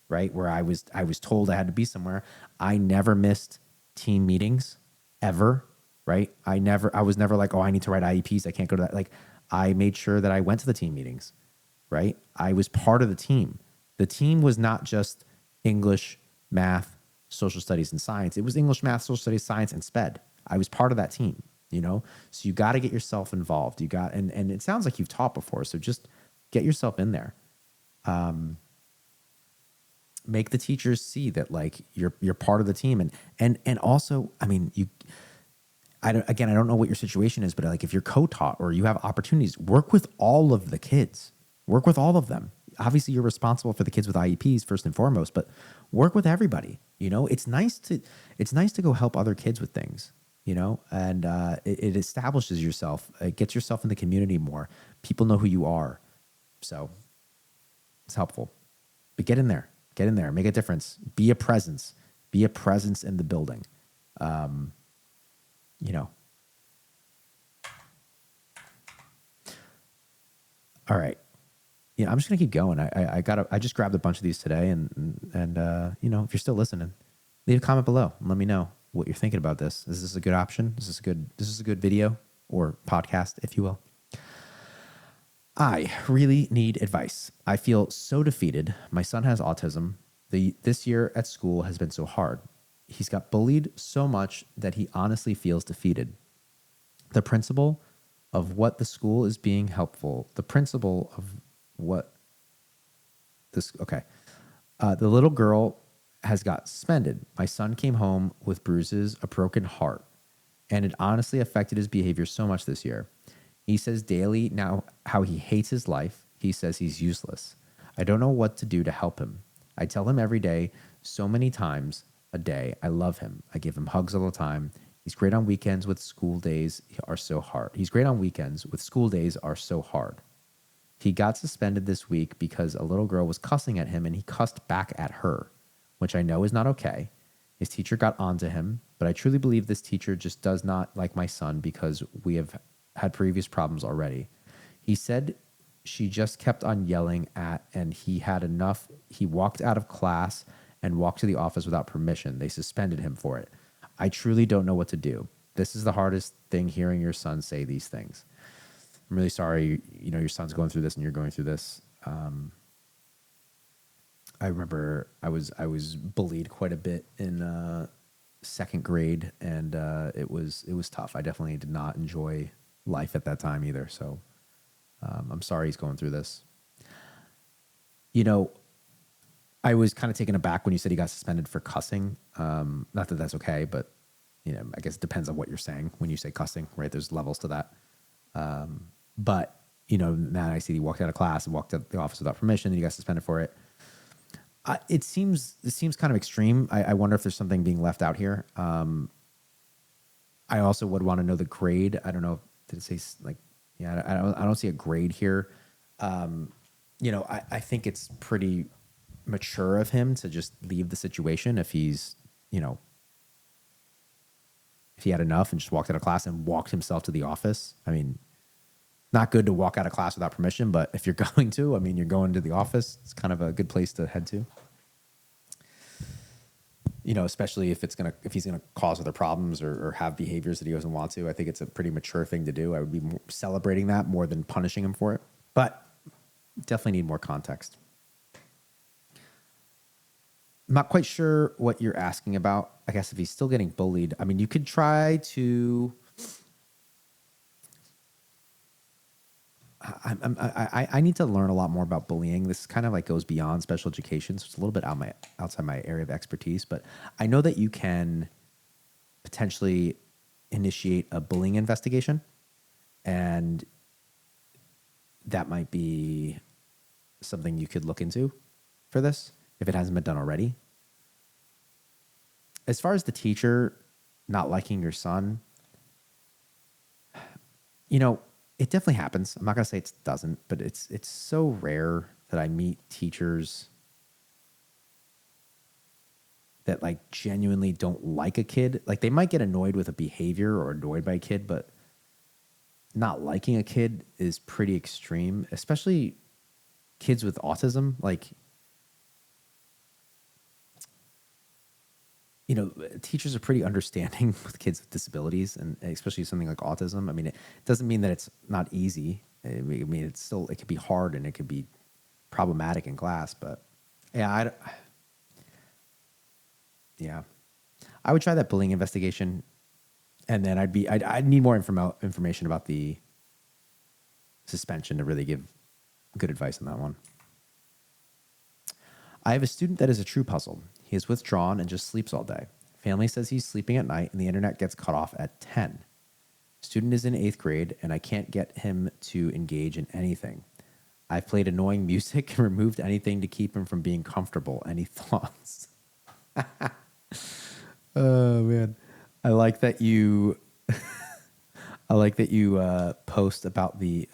Speaker 1: right, where I was told I had to be somewhere, I never missed team meetings ever, right? I was never like, oh, I need to write IEPs, I can't go to that. I made sure that I went to the team meetings, right? I was part of the team. The team was not just English, math, social studies, and science. It was English, math, social studies, science, and SPED. I was part of that team, you know? So you got to get yourself involved. And it sounds like you've taught before, so just get yourself in there. Make the teachers see that like you're part of the team. And also, I mean, I don't know what your situation is, but like if you're co-taught or you have opportunities, work with all of the kids. Work with all of them. Obviously, you're responsible for the kids with IEPs first and foremost, but work with everybody. You know, it's nice to go help other kids with things. You know, and it establishes yourself. It gets yourself in the community more. People know who you are, so it's helpful. But get in there, make a difference. Be a presence in the building. You know. All right. Yeah, I'm just gonna keep going. I just grabbed a bunch of these today, and you know, if you're still listening, leave a comment below and let me know what you're thinking about this. Is this a good option? Is this a good video or podcast, if you will? I really need advice. I feel so defeated. My son has autism. This year at school has been so hard. He's got bullied so much that he honestly feels defeated. The principal of what the school is being helpful. The principal of what this, okay. The little girl has got suspended. My son came home with bruises, a broken heart, and it honestly affected his behavior so much this year. He says daily now how he hates his life. He says he's useless. I don't know what to do to help him. I tell him every day, so many times a day, I love him. I give him hugs all the time. He's great on weekends with school days are so hard. He's great on weekends with school days are so hard. He got suspended this week because a little girl was cussing at him and he cussed back at her, which I know is not okay. His teacher got onto him, but I truly believe this teacher just does not like my son because we have had previous problems already. He said she just kept on yelling at, and he had enough. He walked out of class and walked to the office without permission. They suspended him for it. I truly don't know what to do. This is the hardest thing, hearing your son say these things. I'm really sorry, you know, your son's going through this and you're going through this. I remember I was bullied quite a bit in second grade, and it was tough. I definitely did not enjoy life at that time either. So I'm sorry he's going through this. You know, I was kind of taken aback when you said he got suspended for cussing. Not that that's okay, but you know, I guess it depends on what you're saying when you say cussing, right? There's levels to that. But you know, now I see he walked out of class and walked out the office without permission, and he got suspended for it. It seems kind of extreme. I wonder if there's something being left out here. I also would want to know the grade. I don't know. Did it say like? Yeah, I don't see a grade here. You know, I think it's pretty mature of him to just leave the situation if he's, you know, if he had enough and just walked out of class and walked himself to the office. I mean, not good to walk out of class without permission, but if you're going to, I mean, you're going to the office, it's kind of a good place to head to. You know, especially if he's gonna cause other problems or have behaviors that he doesn't want to. I think it's a pretty mature thing to do. I would be celebrating that more than punishing him for it, but definitely need more context. I'm not quite sure what you're asking about. I guess if he's still getting bullied, I mean, you could try to. I need to learn a lot more about bullying. This kind of like goes beyond special education, so it's a little bit outside my area of expertise. But I know that you can potentially initiate a bullying investigation, and that might be something you could look into for this if it hasn't been done already. As far as the teacher not liking your son, you know, it definitely happens. I'm not going to say it doesn't, but it's so rare that I meet teachers that like genuinely don't like a kid. Like they might get annoyed with a behavior or annoyed by a kid, but not liking a kid is pretty extreme, especially kids with autism. Like, you know, teachers are pretty understanding with kids with disabilities, and especially something like autism. I mean, it doesn't mean that it's not easy. I mean, it could be hard and it could be problematic in class, but yeah, yeah, I would try that bullying investigation, and then I'd need more information about the suspension to really give good advice on that one. I have a student that is a true puzzle. He is withdrawn and just sleeps all day. Family says he's sleeping at night and the internet gets cut off at 10. Student is in 8th grade and I can't get him to engage in anything. I've played annoying music and removed anything to keep him from being comfortable. Any thoughts? Oh man. I like that you post about the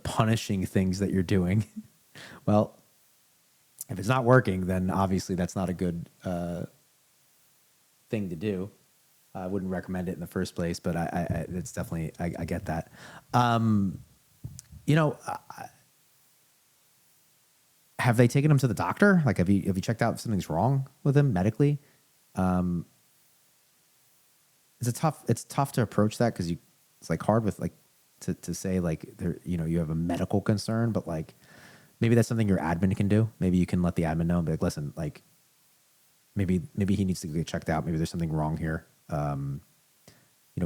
Speaker 1: punishing things that you're doing. Well, if it's not working, then obviously that's not a good thing to do. I wouldn't recommend it in the first place, but it's definitely, I get that. You know, have they taken him to the doctor? Like, have you checked out if something's wrong with him medically? It's tough to approach that because it's like hard with like to say like there, you have a medical concern, but like maybe that's something your admin can do. Maybe you can let the admin know and be like, listen, like maybe he needs to get checked out. Maybe there's something wrong here.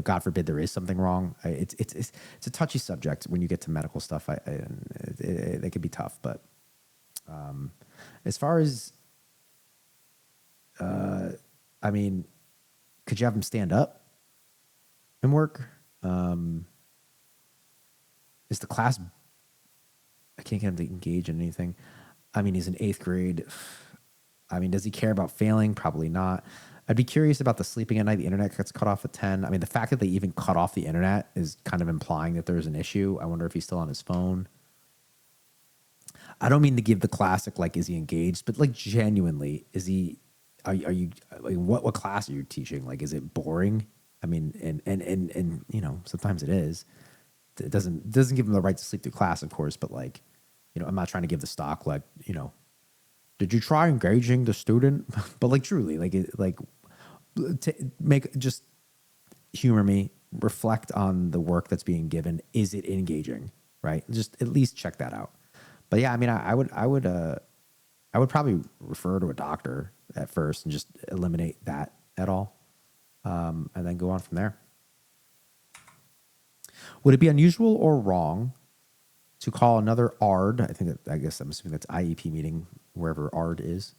Speaker 1: God forbid there is something wrong. It's a touchy subject when you get to medical stuff. It could be tough, but as far as I mean, could you have him stand up and work? Is the class? I can't get him to engage in anything. I mean, he's in 8th grade. I mean, does he care about failing? Probably not. I'd be curious about the sleeping at night. The internet gets cut off at 10. I mean, the fact that they even cut off the internet is kind of implying that there's an issue. I wonder if he's still on his phone. I don't mean to give the classic, like, is he engaged? But, like, genuinely, is he, are you, like, what class are you teaching? Like, is it boring? I mean, and sometimes it is. It doesn't give him the right to sleep through class, of course, but, like, I'm not trying to give the stock, like, did you try engaging the student? But like truly, just humor me, reflect on the work that's being given. Is it engaging? Right? Just at least check that out. But yeah, I mean, I would probably refer to a doctor at first and just eliminate that at all, and then go on from there. Would it be unusual or wrong to call another ARD, I guess I'm assuming that's IEP meeting, wherever ARD is,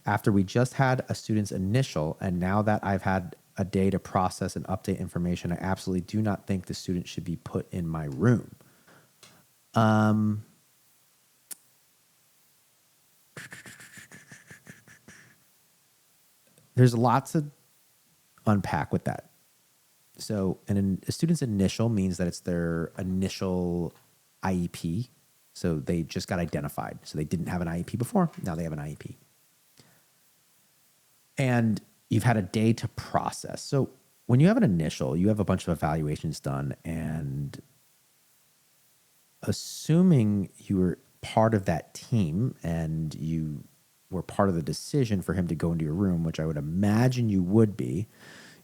Speaker 1: after we just had a student's initial, and now that I've had a day to process and update information, I absolutely do not think the student should be put in my room. There's a lot to unpack with that. So a student's initial means that it's their initial IEP. So they just got identified. So they didn't have an IEP before. Now they have an IEP. And you've had a day to process. So when you have an initial, you have a bunch of evaluations done. And assuming you were part of that team and you were part of the decision for him to go into your room, which I would imagine you would be,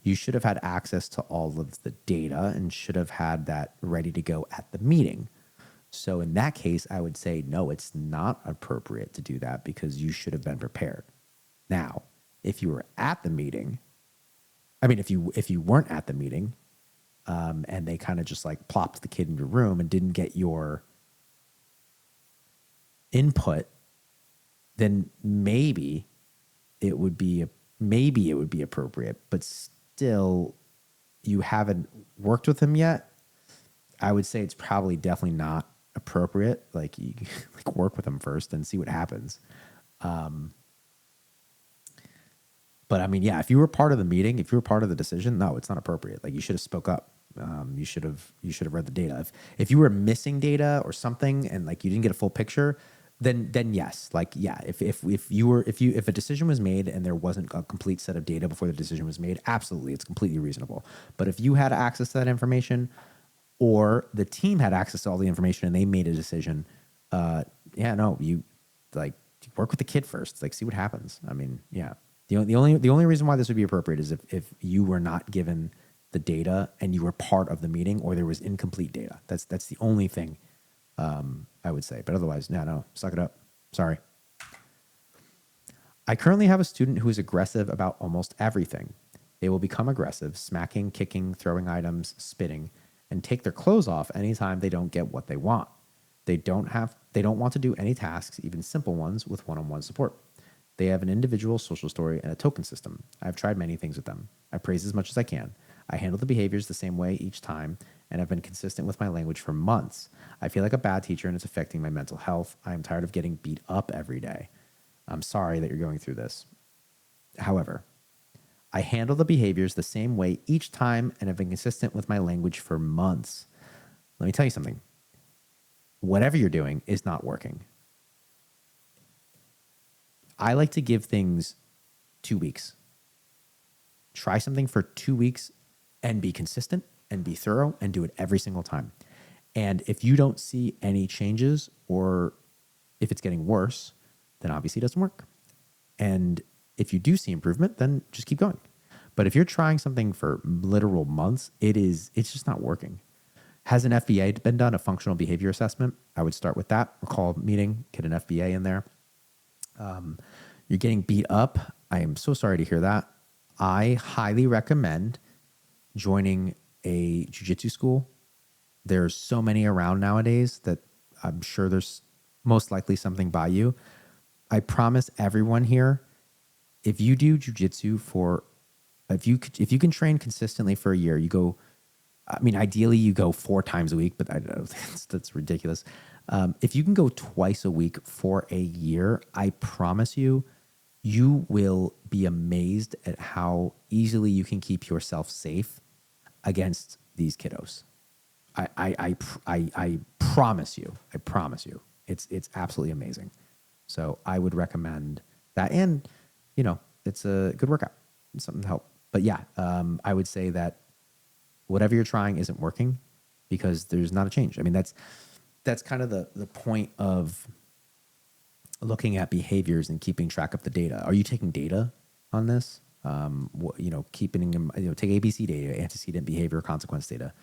Speaker 1: you should have had access to all of the data and should have had that ready to go at the meeting. So in that case, I would say, no, it's not appropriate to do that because you should have been prepared. Now, if you were at the meeting, if you weren't at the meeting, and they kind of just like plopped the kid in your room and didn't get your input, then maybe it would be appropriate, but still you haven't worked with him yet. I would say it's probably definitely not appropriate. Like you work with him first and see what happens. But I mean, yeah, if you were part of the meeting, if you were part of the decision, no, it's not appropriate. Like you should have spoke up. You should have read the data. If you were missing data or something and like you didn't get a full picture, then yes, like yeah, if a decision was made and there wasn't a complete set of data before the decision was made, absolutely, it's completely reasonable. But if you had access to that information, or the team had access to all the information and they made a decision, you like work with the kid first, like see what happens. I mean, yeah, the only reason why this would be appropriate is if you were not given the data and you were part of the meeting, or there was incomplete data. That's the only thing I would say. But otherwise, no, suck it up. Sorry. I currently have a student who is aggressive about almost everything. They will become aggressive, smacking, kicking, throwing items, spitting, and take their clothes off anytime they don't get what they want. They don't want to do any tasks, even simple ones, with one-on-one support. They have an individual social story and a token system. I've tried many things with them. I praise as much as I can. I handle the behaviors the same way each time, and have been consistent with my language for months. I feel like a bad teacher, and it's affecting my mental health. I am tired of getting beat up every day. I'm sorry that you're going through this. However, I handle the behaviors the same way each time and have been consistent with my language for months. Let me tell you something. Whatever you're doing is not working. I like to give things 2 weeks. Try something for 2 weeks and be consistent and be thorough and do it every single time. And if you don't see any changes, or if it's getting worse, then obviously it doesn't work. And if you do see improvement, then just keep going. But if you're trying something for literal months, it's just not working. Has an FBA been done, a functional behavior assessment? I would start with that. Call a meeting, get an FBA in there. You're getting beat up. I am so sorry to hear that. I highly recommend joining a jiu-jitsu school. There's so many around nowadays that I'm sure there's most likely something by you. I promise everyone here, if you do jiu-jitsu if you can train consistently for a year, you go, I mean, ideally you go 4 times a week, but I know that's ridiculous. If you can go twice a week for a year, I promise you, you will be amazed at how easily you can keep yourself safe against these kiddos. I promise you. I promise you. It's absolutely amazing. So I would recommend that, and it's a good workout. It's something to help. But yeah, I would say that whatever you're trying isn't working because there's not a change. I mean, that's kind of the point of looking at behaviors and keeping track of the data. Are you taking data on this? Keeping them, take ABC data, antecedent behavior, consequence data.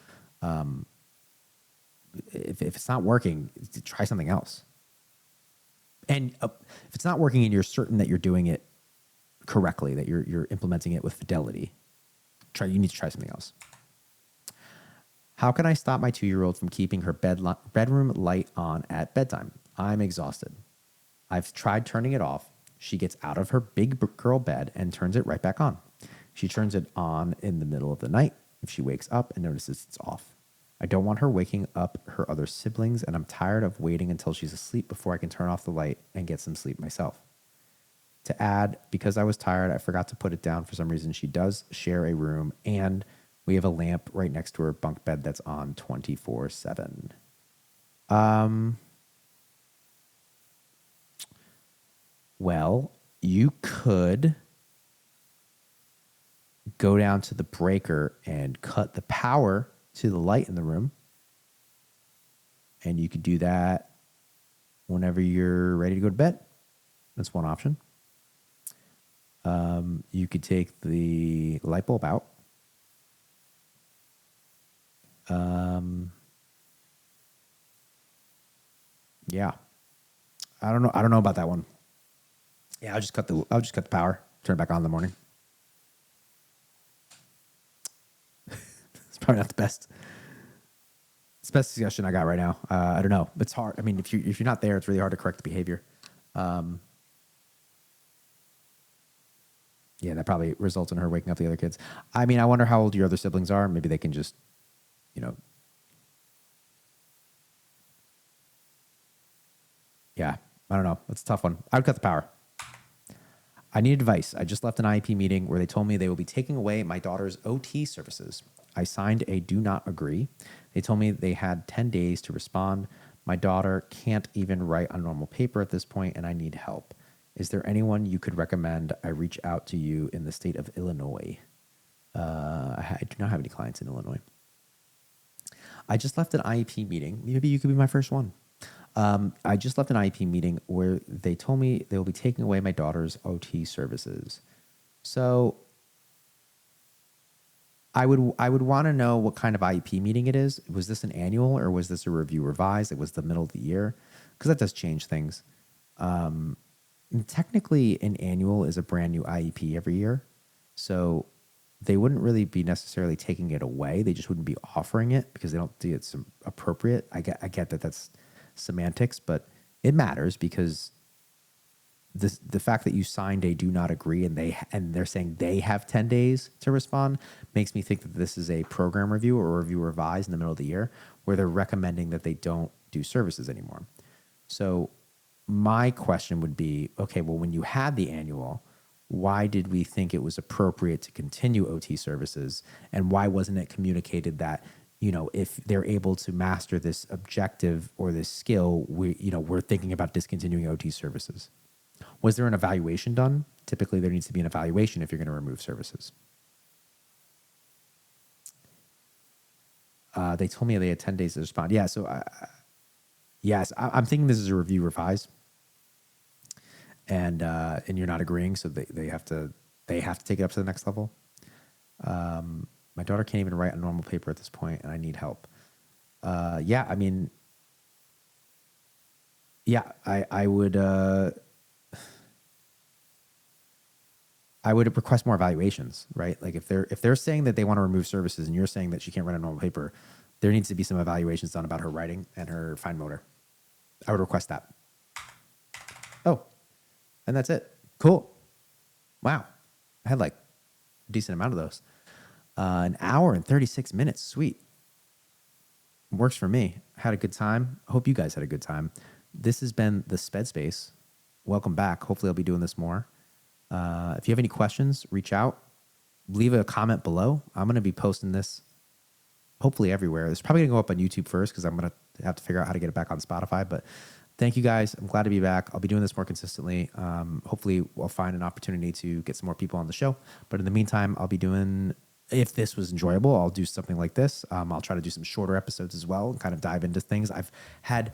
Speaker 1: If it's not working, try something else. And if it's not working and you're certain that you're doing it correctly, that you're implementing it with fidelity, you need to try something else. How can I stop my 2-year-old from keeping her bedroom light on at bedtime? I'm exhausted. I've tried turning it off. She gets out of her big girl bed and turns it right back on. She turns it on in the middle of the night if she wakes up and notices it's off. I don't want her waking up her other siblings, and I'm tired of waiting until she's asleep before I can turn off the light and get some sleep myself. To add, because I was tired, I forgot to put it down for some reason. She does share a room, and we have a lamp right next to her bunk bed that's on 24/7. Well, you could go down to the breaker and cut the power to the light in the room. And you could do that whenever you're ready to go to bed. That's one option. You could take the light bulb out. Yeah. I don't know about that one. Yeah, I'll just cut the power, turn it back on in the morning. It's probably not the best. It's the best suggestion I got right now. I don't know. It's hard. I mean, if you're not there, it's really hard to correct the behavior. Yeah, that probably results in her waking up the other kids. I mean, I wonder how old your other siblings are. Maybe they can just, yeah, I don't know. It's a tough one. I would cut the power. I need advice. I just left an IEP meeting where they told me they will be taking away my daughter's OT services. I signed a do not agree. They told me they had 10 days to respond. My daughter can't even write on normal paper at this point, and I need help. Is there anyone you could recommend I reach out to you in the state of Illinois? I do not have any clients in Illinois. I just left an IEP meeting. Maybe you could be my first one. I just left an IEP meeting where they told me they will be taking away my daughter's OT services. So I would want to know what kind of IEP meeting it is. Was this an annual or was this a review revised? It was the middle of the year, because that does change things. And technically, an annual is a brand new IEP every year, so they wouldn't really be necessarily taking it away. They just wouldn't be offering it because they don't think it's appropriate. I get that that's semantics, but it matters because the fact that you signed a do not agree and they're saying they have 10 days to respond makes me think that this is a program review or a review revised in the middle of the year where they're recommending that they don't do services anymore. So my question would be, okay, well, when you had the annual, why did we think it was appropriate to continue OT services? And why wasn't it communicated that, if they're able to master this objective or this skill, we're thinking about discontinuing OT services? Was there an evaluation done? Typically, there needs to be an evaluation if you're going to remove services. They told me they had 10 days to respond. Yeah, so I'm thinking this is a review revise, and you're not agreeing, so they have to take it up to the next level. My daughter can't even write a normal paper at this point, and I need help. I would. I would request more evaluations, right? Like if they're saying that they want to remove services and you're saying that she can't write a normal paper, there needs to be some evaluations done about her writing and her fine motor. I would request that. Oh, and that's it. Cool. Wow. I had like a decent amount of those. An hour and 36 minutes. Sweet. Works for me. Had a good time. I hope you guys had a good time. This has been the Sped Space. Welcome back. Hopefully I'll be doing this more. If you have any questions, reach out, leave a comment below. I'm going to be posting this hopefully everywhere. It's probably going to go up on YouTube first because I'm going to have to figure out how to get it back on Spotify. But thank you guys. I'm glad to be back. I'll be doing this more consistently. Hopefully we'll find an opportunity to get some more people on the show. But in the meantime, I'll be doing, if this was enjoyable, I'll do something like this. I'll try to do some shorter episodes as well and kind of dive into things. I've had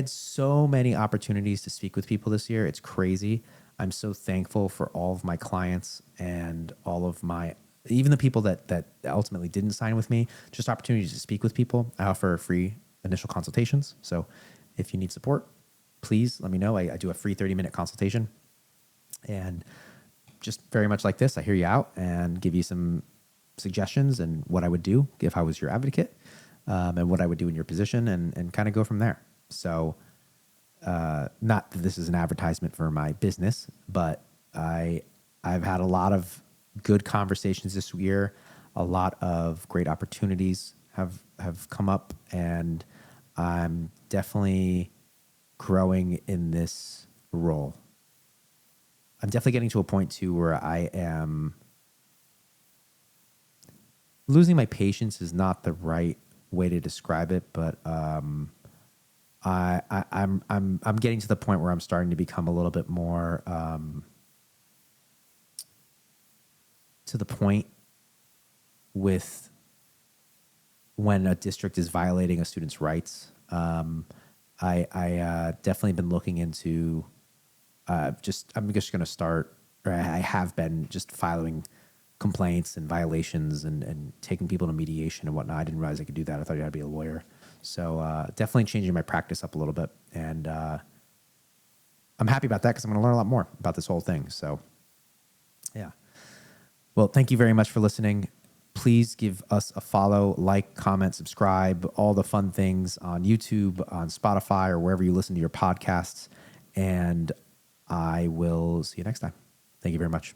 Speaker 1: so many opportunities to speak with people this year. It's crazy. I'm so thankful for all of my clients and all of even the people that ultimately didn't sign with me, just opportunities to speak with people. I offer free initial consultations. So if you need support, please let me know. I do a free 30-minute consultation. And just very much like this, I hear you out and give you some suggestions and what I would do if I was your advocate, and what I would do in your position and kind of go from there. So not that this is an advertisement for my business, but I've had a lot of good conversations this year. A lot of great opportunities have come up, and I'm definitely growing in this role. I'm definitely getting to a point too where I am losing my patience is not the right way to describe it, but I'm getting to the point where I'm starting to become a little bit more to the point with when a district is violating a student's rights. I definitely been looking into I'm just going to start, or I have been just filing complaints and violations and taking people to mediation and whatnot. I didn't realize I could do that. I thought you had to be a lawyer. So definitely changing my practice up a little bit. And I'm happy about that because I'm going to learn a lot more about this whole thing. So yeah. Well, thank you very much for listening. Please give us a follow, like, comment, subscribe, all the fun things on YouTube, on Spotify, or wherever you listen to your podcasts. And I will see you next time. Thank you very much.